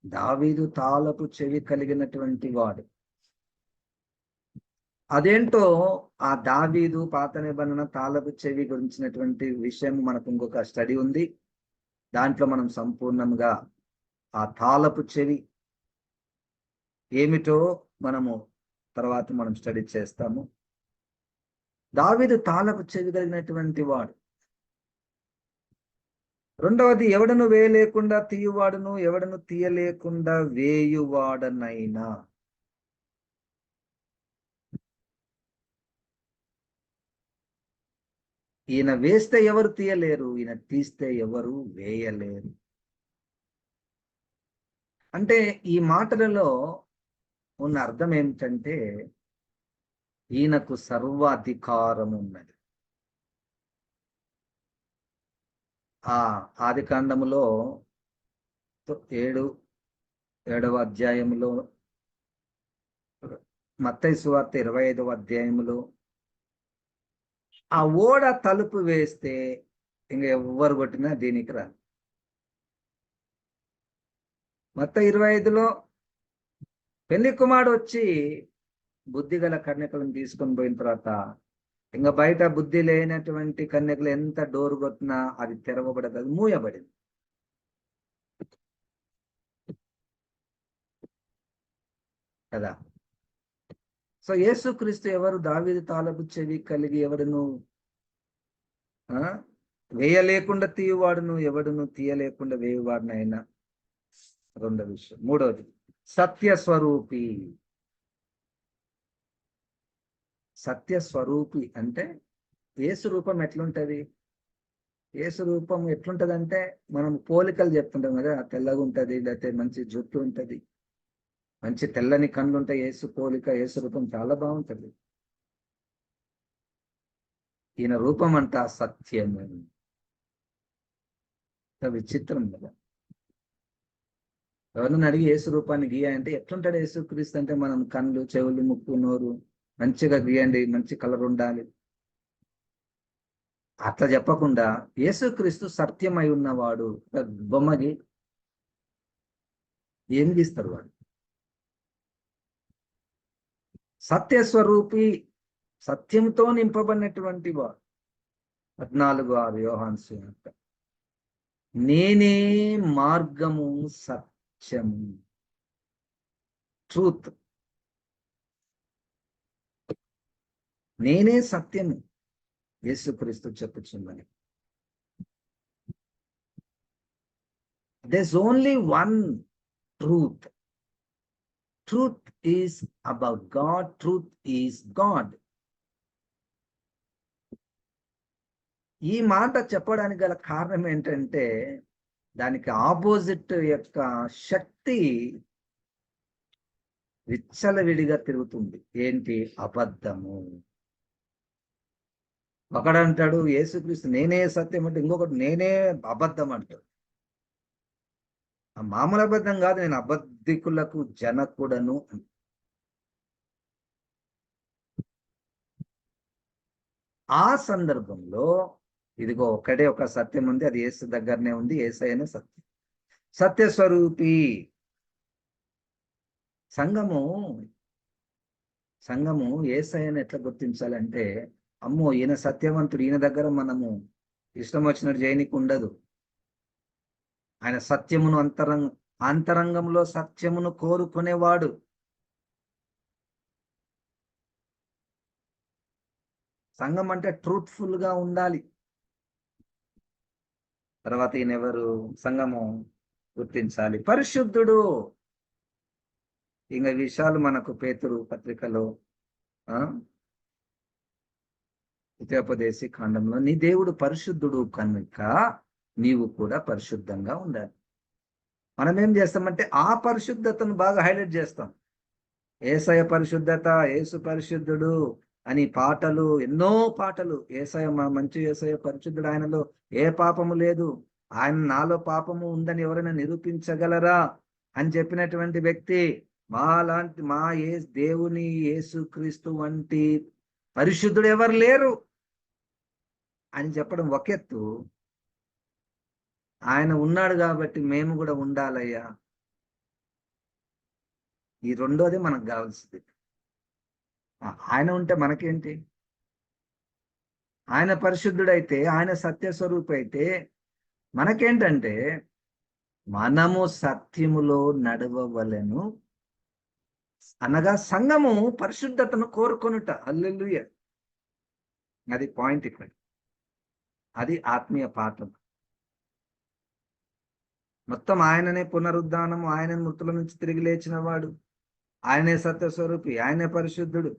దావీదు తాళపు చెవి కలిగినటువంటి వాడు. అదేంటో ఆ దావీదు పాత నిబంధన తాళపు చెవి గురించినటువంటి విషయం మనకు ఇంకొక స్టడీ ఉంది. దాంట్లో మనం సంపూర్ణంగా ఆ తాళపు చెవి ఏమిటో తర్వాత మనం స్టడీ చేస్తాము. దావీదు తాళపు చెవి కలిగినటువంటి వాడు. రెండవది, ఎవడను వేయలేకుండా తీయువాడును ఎవడను తీయలేకుండా వేయువాడనైనా. ఈయన వేస్తే ఎవరు తీయలేరు, ఈయన తీస్తే ఎవరు వేయలేరు. అంటే ఈ మాటలలో ఉన్న అర్థం ఏమిటంటే, ఈయనకు సర్వాధికారం ఉన్నది. ఆది కాండములో 7వ అధ్యాయములో, మత్తయి సువార్త 25వ అధ్యాయములో ఆ ఓడ తలుపు వేస్తే ఇంక ఎవ్వరు కొట్టినా దీనికి రాదు. మత్తయి 25లో పెళ్లి కుమారుడు వచ్చి బుద్ధి గల కన్యకలను తీసుకొని పోయిన తర్వాత ఇంకా బయట బుద్ధి లేనటువంటి కన్యకలు ఎంత డోరు కొట్టినా అది తెరవబడదు, అది మూయబడింది కదా. సో యేసుక్రీస్తు ఎవరు? దావీదు తాళపు చెవి కలిగి ఎవడును వేయలేకుండా తీయువాడును ఎవడును తీయలేకుండా వేయువాడునైనా. రెండవ విషయం. మూడవది, సత్యస్వరూపి. సత్యస్వరూపి అంటే యేసు రూపం ఎట్లుంటది? యేసు రూపం ఎట్లుంటది అంటే, మనం పోలికలు చెప్తుంటాం కదా, తెల్లగా ఉంటది, లేకపోతే మంచి జుట్టు ఉంటది, మంచి తెల్లని కళ్ళు ఉంటాయి. యేసు పోలిక, యేసు రూపం చాలా బాగుంటది. ఈయన రూపం అంట సత్యము. విచిత్రం కదా. ఎవరిని అడిగి యేసు రూపాన్ని గీయంటే ఎట్లుంటాడు యేసుక్రీస్తు అంటే, మనం కళ్ళు, చెవులు, ముక్కు, నోరు మంచిగా గీయండి, మంచి కలర్ ఉండాలి, అట్లా చెప్పకుండా యేసుక్రీస్తు సత్యమై ఉన్నవాడు. బొమ్మకి ఏం గీస్తారు వాడు? సత్యస్వరూపి, సత్యంతో నింపబడినటువంటి వాడు. 14:6 యోహాను సువార్త. నేనే మార్గము సత్యము, ట్రూత్. నేనే సత్యము యేసుక్రీస్తు చెప్పుచున్నది. there's only one truth. Truth is about God. Truth is God. ఈ మాట చెప్పడానికి గల కారణం ఏంటంటే, దానికి ఆపోజిట్ యొక్క శక్తి విచ్చలవిడిగా తిరుగుతుంది. ఏంటి? అబద్ధము. ఒకడంటాడు యేసుక్రీస్తు నేనే సత్యం అంటే, ఇంకొకటి నేనే అబద్ధం అంటాడు. ఆ మామూలు అబద్ధం కాదు, నేను అబద్ధికులకు జనకుడను. ఆ సందర్భంలో ఇదిగో ఒకటే ఒక సత్యం ఉంది, అది యేసు దగ్గరనే ఉంది. యేసయ్యనే సత్యం, సత్యస్వరూపి. సంఘము యేసయ్యను ఎట్లా గుర్తించాలంటే, అమ్మో ఈయన సత్యవంతుడు, ఈయన దగ్గర మనము ఇష్టం వచ్చినట్టు చేయనికి ఉండదు. ఆయన సత్యమును అంతరంగంలో సత్యమును కోరుకునేవాడు. సంఘం అంటే ట్రూత్ఫుల్ గా ఉండాలి. తర్వాత ఈయన ఎవరు? సంఘము గుర్తించాలి, పరిశుద్ధుడు. ఇంకా విషయాలు మనకు పేతురు పత్రికలో ద్వితీయోపదేశ కాండంలో నీ దేవుడు పరిశుద్ధుడు కనుక నీవు కూడా పరిశుద్ధంగా ఉండాలి. మనం ఏం చేస్తామంటే ఆ పరిశుద్ధతను బాగా హైలైట్ చేస్తాం. యేసయ్య పరిశుద్ధత, యేసు పరిశుద్ధుడు అని పాటలు, ఎన్నో పాటలు. యేసయ్య మంచి యేసయ్య పరిశుద్ధుడు, ఆయనలో ఏ పాపము లేదు, ఆయన నాలో పాపము ఉందని ఎవరైనా నిరూపించగలరా అని చెప్పినటువంటి వ్యక్తి మా దేవుని యేసుక్రీస్తు వంటి పరిశుద్ధుడు ఎవరు లేరు అని చెప్పడం ఒక ఎత్తు. ఆయన ఉన్నాడు కాబట్టి మేము కూడా ఉండాలయ్యా, ఈ రెండోది మనకు కావాల్సింది. ఆయన ఉంటే మనకేంటి? ఆయన పరిశుద్ధుడైతే, ఆయన సత్యస్వరూపి అయితే మనకేంటంటే మనము సత్యములో నడవవలెను అనగా సంఘము పరిశుద్ధతను కోరుకొనుట. హల్లెలూయా. అది పాయింట్ ఇక్కడ. అది ఆత్మీయ పాఠం. మొత్తం ఆయననే పునరుద్ధానము, ఆయన మృతుల నుంచి తిరిగి లేచిన వాడు, ఆయనే సత్యస్వరూపి, ఆయనే పరిశుద్ధుడు.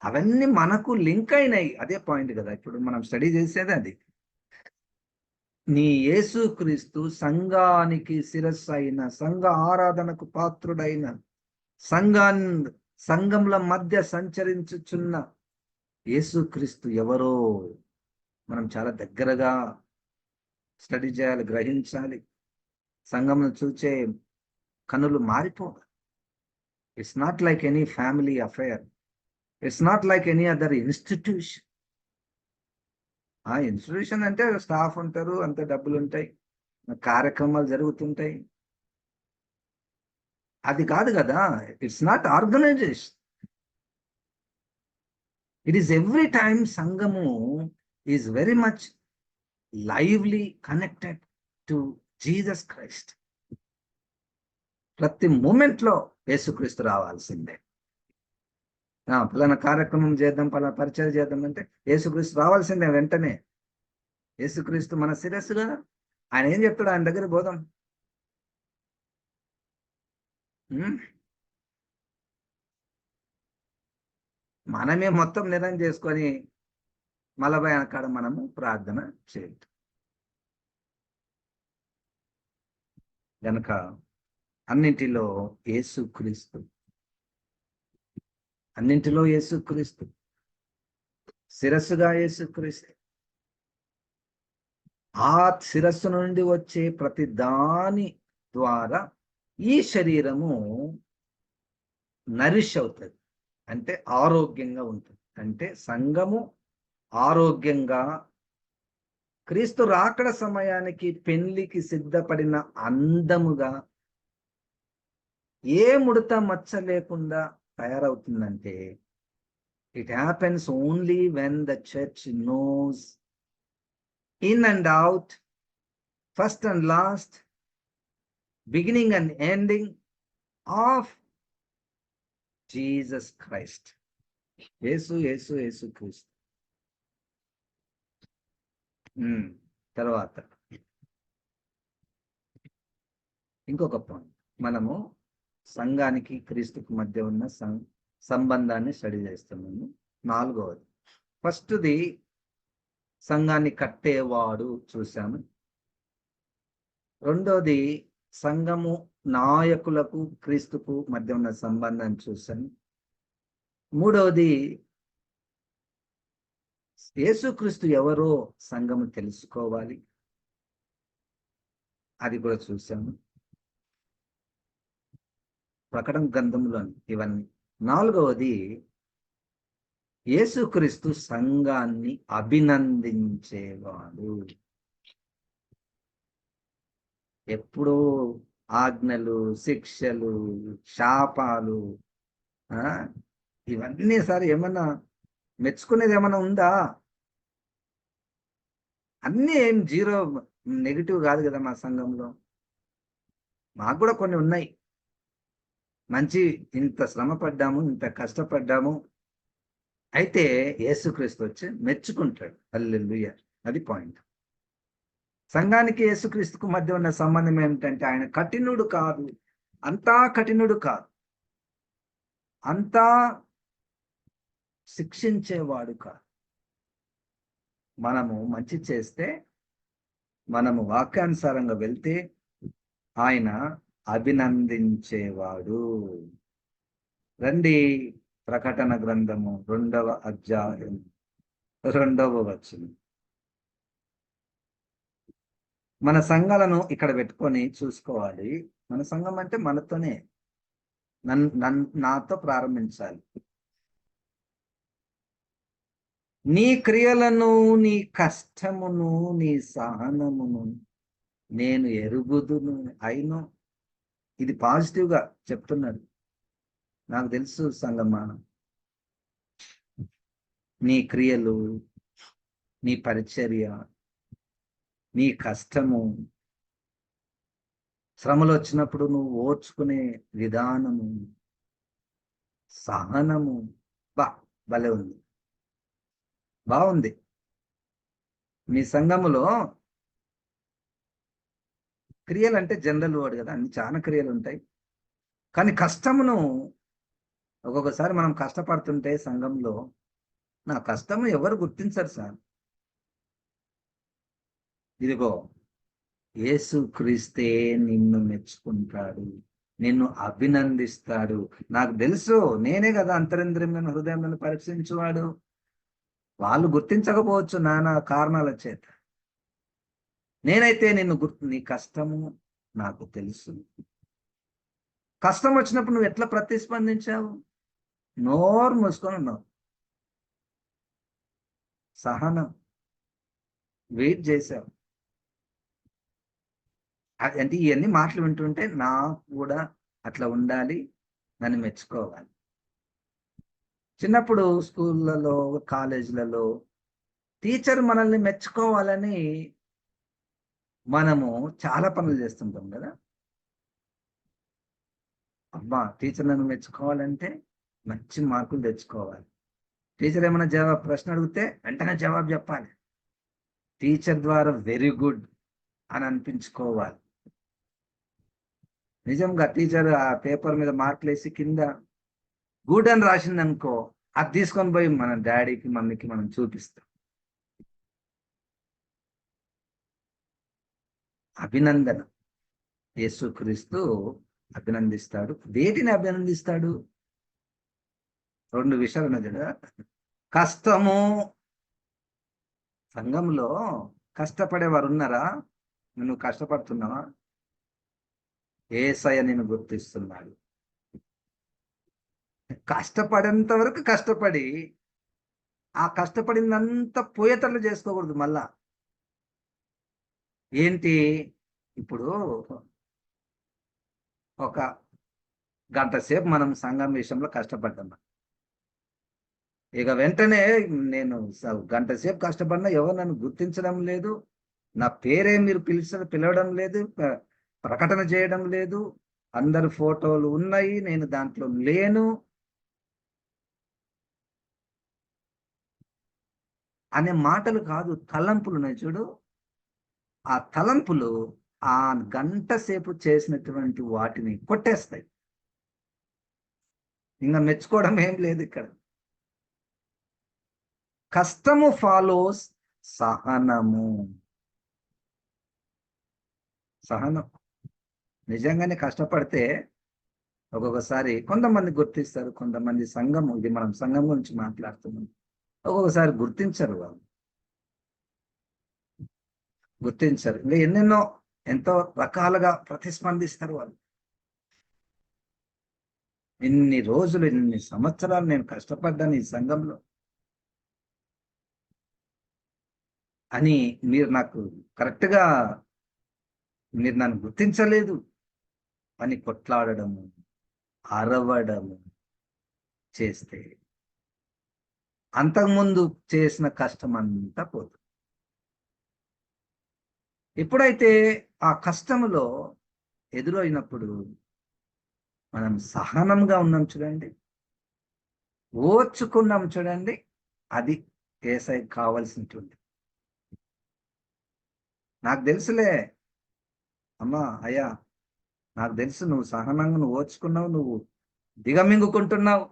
అవన్నీ మనకు లింక్ అయినాయి. అదే పాయింట్ కదా ఇప్పుడు మనం స్టడీ చేసేది. అది నీ యేసుక్రీస్తు సంఘానికి శిరస్సు అయిన, సంఘ ఆరాధనకు పాత్రుడైన, సంఘముల మధ్య సంచరించుచున్న యేసుక్రీస్తు ఎవరో మనం చాలా దగ్గరగా స్టడీ చేయాలి, గ్రహించాలి. సంఘమును చూచే కనులు మారిపోవాలి. It's not like any family affair, it's not like any other institution. ఆ ఇన్స్టిట్యూషన్ అంటే స్టాఫ్ ఉంటారు, అంత డబ్బులు ఉంటాయి, కార్యక్రమాలు జరుగుతుంటాయి. అది కాదు కదా. It's not organization. It is every time సంఘము is very much lively connected to Jesus Christ. ప్రతి మూమెంట్లో యేసుక్రీస్తు రావాల్సిందే. పలానా కార్యక్రమం చేద్దాం, పలానా పరిచయం చేద్దాం అంటే యేసుక్రీస్తు రావాల్సిందే వెంటనే. యేసుక్రీస్తు మన శిరస్సుగా. ఆయన ఏం చెప్తాడు? ఆయన దగ్గర పోదాం. మనమే మొత్తం నిర్ణయం చేసుకొని మలబై కాడ మనము ప్రార్థన చేయటం. కనుక అన్నింటిలో యేసుక్రీస్తు, అన్నింటిలో యేసుక్రీస్తు, శిరస్సుగా యేసుక్రీస్తు. ఆ శిరస్సు నుండి వచ్చే ప్రతి దాని ద్వారా ఈ శరీరము నరిష్ అవుతుంది, అంటే ఆరోగ్యంగా ఉంటుంది. అంటే సంఘము ఆరోగ్యంగా, క్రీస్తు రాకడ సమయానికి పెళ్లికి సిద్ధపడిన అందముగా, ఏ ముడత మచ్చ లేకుండా తయారవుతుందంటే it happens only when the church knows in and out, first and last, beginning and ending of Jesus Christ. యేసు క్రీస్తు. తర్వాత ఇంకొక పాయింట్, మనము సంఘానికి క్రీస్తుకు మధ్య ఉన్న సంబంధాన్ని స్టడీ చేస్తున్నాము. 4వది, ఫస్ట్ది సంఘాన్ని కట్టేవాడు చూశాము. 2వది సంఘము నాయకులకు క్రీస్తుకు మధ్య ఉన్న సంబంధాన్ని చూశాము. 3వది యేసుక్రీస్తు ఎవరో సంఘము తెలుసుకోవాలి, అది కూడా చూశాము ప్రకటన గ్రంథంలో ఇవన్నీ. 4వది యేసుక్రీస్తు సంఘాన్ని అభినందించేవాడు. ఎప్పుడూ ఆజ్ఞలు, శిక్షలు, శాపాలు, ఇవన్నీ సార్ ఏమన్నా మెచ్చుకునేది ఏమన్నా ఉందా? అన్నీ ఏం జీరో నెగిటివ్ కాదు కదా మా సంఘంలో. మాకు కూడా కొన్ని ఉన్నాయి. మంచి ఇంత శ్రమ పడ్డాము, ఇంత కష్టపడ్డాము, అయితే యేసుక్రీస్తు వచ్చి మెచ్చుకుంటాడు. హల్లెలూయా. అది పాయింట్. సంఘానికి యేసుక్రీస్తుకు మధ్య ఉన్న సంబంధం ఏమిటంటే ఆయన కఠినుడు కాదు, అంతా కఠినుడు కాదు, అంతా శిక్షించేవాడు కాదు. మనము మంచి చేస్తే, మనము వాక్యానుసారంగా వెళ్తే ఆయన అభినందించేవాడు. రండి, ప్రకటన గ్రంథము 2వ అధ్యాయం 2వ వచనం. మన సంఘాలను ఇక్కడ పెట్టుకొని చూసుకోవాలి. మన సంఘం అంటే మనతోనే, నాతో ప్రారంభించాలి. నీ క్రియలను, నీ కష్టమును, నీ సహనమును నేను ఎరుగుదును. అయినో ఇది పాజిటివ్గా చెప్తున్నాడు. నాకు తెలుసు సంగమా, నీ క్రియలు, నీ పరిచర్య, నీ కష్టము, శ్రమలు వచ్చినప్పుడు నువ్వు ఓర్చుకునే విధానము, సహనము, భలే ఉంది, బాగుంది. మీ సంఘములో క్రియలు అంటే జనరల్ వర్డ్ కదా, అన్ని చాలా క్రియలు ఉంటాయి. కానీ కష్టమును ఒక్కొక్కసారి మనం కష్టపడుతుంటే సంఘంలో, నా కష్టము ఎవరు గుర్తించరు సార్. ఇదిగో యేసు క్రీస్తే నిన్ను మెచ్చుకుంటాడు, నిన్ను అభినందిస్తాడు. నాకు తెలుసు, నేనే కదా అంతరింద్రియమైన హృదయం పరీక్షించువాడు. వాళ్ళు గుర్తించకపోవచ్చు నానా కారణాల చేత. నేనైతే నీ కష్టము నాకు తెలుసు. కష్టం వచ్చినప్పుడు నువ్వు ఎట్లా ప్రతిస్పందించావు? నోరు మూసుకొని ఉన్నావు. సహనం, వెయిట్ చేశావు. అంటే ఇవన్నీ మాటలు వింటుంటే నాకు కూడా అట్లా ఉండాలి, నన్ను మెచ్చుకోవాలి. చిన్నప్పుడు స్కూళ్ళలో, కాలేజీలలో టీచర్ మనల్ని మెచ్చుకోవాలని మనము చాలా పనులు చేస్తుంటాం కదా. అబ్బా, టీచర్ నన్ను మెచ్చుకోవాలంటే మంచి మార్కులు తెచ్చుకోవాలి. టీచర్ ఏమైనా ప్రశ్న అడిగితే వెంటనే జవాబు చెప్పాలి. టీచర్ ద్వారా వెరీ గుడ్ అని అనిపించుకోవాలి. నిజంగా టీచర్ ఆ పేపర్ మీద మార్కులు వేసి కింద గుడ్ అని రాసింది అనుకో, అది తీసుకొని పోయి మన డాడీకి, మమ్మీకి మనం చూపిస్తాం. అభినందన. యేసుక్రీస్తు అభినందిస్తాడు. వేటిని అభినందిస్తాడు? 2 విషయాలు ఉన్నాయి కదా. కష్టము. సంఘంలో కష్టపడేవారు ఉన్నారా? నువ్వు కష్టపడుతున్నావా? యేసయ్య నిన్ను గుర్తిస్తున్నాడు. కష్టపడేంత వరకు కష్టపడి, ఆ కష్టపడిందంతా పోయేటట్లు చేసుకోకూడదు. మళ్ళా ఏంటి, ఇప్పుడు ఒక గంట సేపు మనం సంఘం విషయంలో కష్టపడ్డాం. ఇక వెంటనే నేను గంట సేపు కష్టపడినా ఎవరు నన్ను గుర్తించడం లేదు, నా పేరే మీరు పిలవడం లేదు, ప్రకటన చేయడం లేదు, అందరు ఫోటోలు ఉన్నాయి, నేను దాంట్లో లేను అనే మాటలు కాదు, తలంపులు ఉన్నాయి చూడు. ఆ తలంపులు ఆ గంట సేపు చేసినటువంటి వాటిని కొట్టేస్తాయి. ఇంకా మెచ్చుకోవడం ఏం లేదు ఇక్కడ. కష్టము ఫాలోస్ సహనము. సహనం. నిజంగానే కష్టపడితే ఒక్కొక్కసారి కొంతమంది గుర్తిస్తారు, కొంతమంది సంఘం, ఇది మనం సంఘం గురించి మాట్లాడుతున్నాం, ఒక్కొక్కసారి గుర్తించరు. వాళ్ళు గుర్తించరు. ఇంకా ఎన్నెన్నో ఎంతో రకాలుగా ప్రతిస్పందిస్తారు వాళ్ళు. ఇన్ని రోజులు, ఇన్ని సంవత్సరాలు నేను కష్టపడ్డాను ఈ సంఘంలో అని మీరు నాకు కరెక్ట్గా మీరు నన్ను గుర్తించలేదు అని కొట్లాడడము, అరవడము చేస్తే అంతకుముందు చేసిన కష్టం అంతా పోతుంది. ఎప్పుడైతే ఆ కష్టములో ఎదురైనప్పుడు మనం సహనంగా ఉన్నాం చూడండి, ఓర్చుకున్నాం చూడండి, అది యేసయ్య కావాల్సినటువంటి. నాకు తెలుసులే అమ్మా, అయ్యా, నాకు తెలుసు నువ్వు సహనంగా నువ్వు ఓర్చుకున్నావు, నువ్వు దిగమింగుకుంటున్నావు.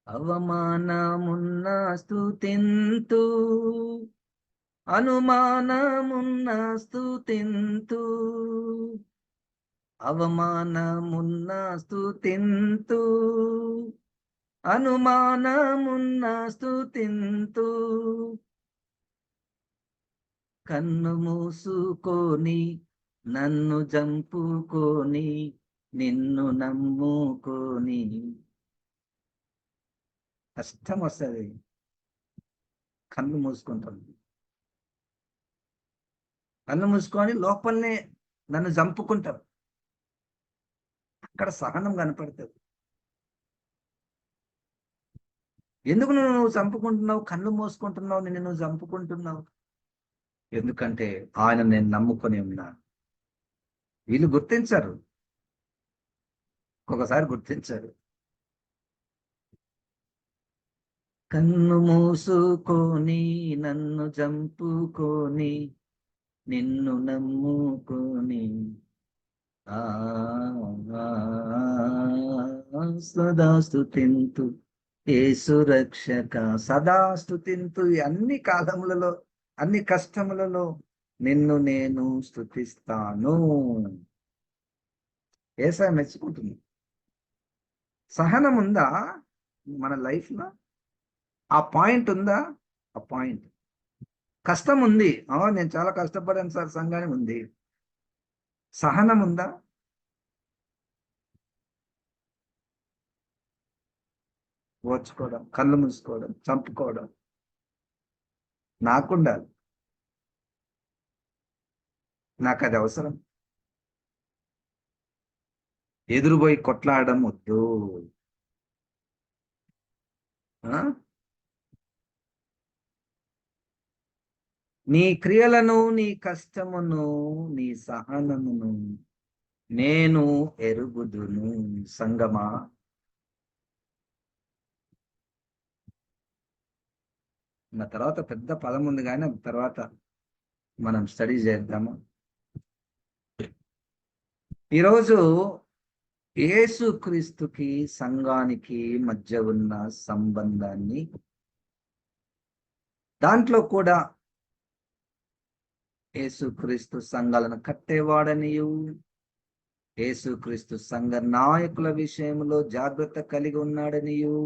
అవమానమున్న స్తుతింతు, అనుమానమున్న స్తుతింతు, అవమానమున్న స్తుతింతు, అనుమానమున్న స్తుతింతు, కన్ను మూసుకొని నన్ను జంపుకొని నిన్ను నమ్ముకొని. కష్టం వస్తుంది, కన్ను మూసుకుంటాం, కన్ను మూసుకొని లోపలనే నన్ను చంపుకుంటారు. అక్కడ సహనం కనపడుతుంది. ఎందుకు నువ్వు చంపుకుంటున్నావు, కన్ను మూసుకుంటున్నావు, నిన్ను నువ్వు చంపుకుంటున్నావు? ఎందుకంటే ఆయన నేను నమ్ముకొని ఉన్నాను. వీళ్ళు గుర్తించారు, ఒకసారి గుర్తించారు. కన్ను మూసుకొని నన్ను చంపుకొని నిన్ను నమ్ముకొని సదా స్తుతింతు యేసు రక్షక. సదా స్తుతింతు. అన్ని కాలములలో, అన్ని కష్టములలో నిన్ను నేను స్తుతిస్తాను. యేసయ్య మెచ్చుకుంటుంది. సహనం ఉందా మన లైఫ్లో? ఆ పాయింట్ ఉందా? ఆ పాయింట్. కష్టం ఉంది, నేను చాలా కష్టపడాను సార్ సంఘానికి, ఉంది. సహనం ఉందా? ఓర్చుకోవడం, కళ్ళు మూసుకోవడం, చంపుకోవడం నాకుండాలి. నాకు అది అవసరం. ఎదురుపోయి కొట్లాడడం వద్దు. నీ క్రియలను, నీ కష్టమును, నీ సహనమును నేను ఎరుగుదును. సంగమా, నా తర్వాత పెద్ద పదం ఉంది కానీ తర్వాత మనం స్టడీ చేద్దాము. ఈరోజు యేసుక్రీస్తుకి సంఘానికి మధ్య ఉన్న సంబంధాన్ని, దాంట్లో కూడా యేసుక్రీస్తు సంఘాలను కట్టేవాడనియు, యేసుక్రీస్తు సంఘ నాయకుల విషయంలో జాగ్రత్త కలిగి ఉన్నాడనియు,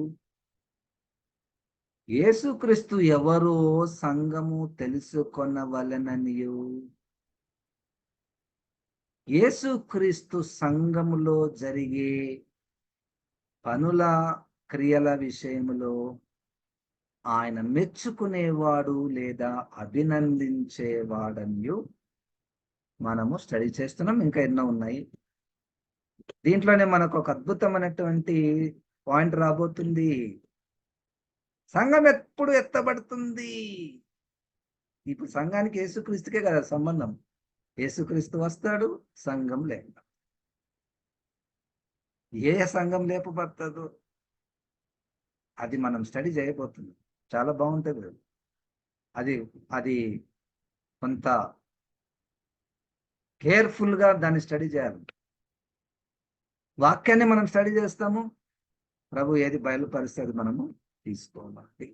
యేసుక్రీస్తు ఎవరో సంఘము తెలుసుకొనవలెననియు, యేసుక్రీస్తు సంఘములో జరిగే పనుల, క్రియల విషయములో ఆయన మెచ్చుకునేవాడు లేదా అభినందించేవాడనియు మనము స్టడీ చేస్తున్నాం. ఇంకా ఎన్నో ఉన్నాయి. దీంట్లోనే మనకు ఒక అద్భుతమైనటువంటి పాయింట్ రాబోతుంది. సంఘం ఎప్పుడు ఎత్తబడుతుంది? ఇప్పుడు సంఘానికి యేసుక్రీస్తుకే కదా సంబంధం. యేసుక్రీస్తు వస్తాడు, సంఘం లేక. ఏ సంఘం లేపబడుతుందో అది మనం స్టడీ చేయబోతున్నాం. చాలా బాగుంటుంది అది. అది కొంత కేర్ఫుల్గా దాన్ని స్టడీ చేయాలి. వాక్యాన్ని మనం స్టడీ చేస్తాము, ప్రభు ఏది బయలుపరిస్తే మనము తీసుకోవాలి.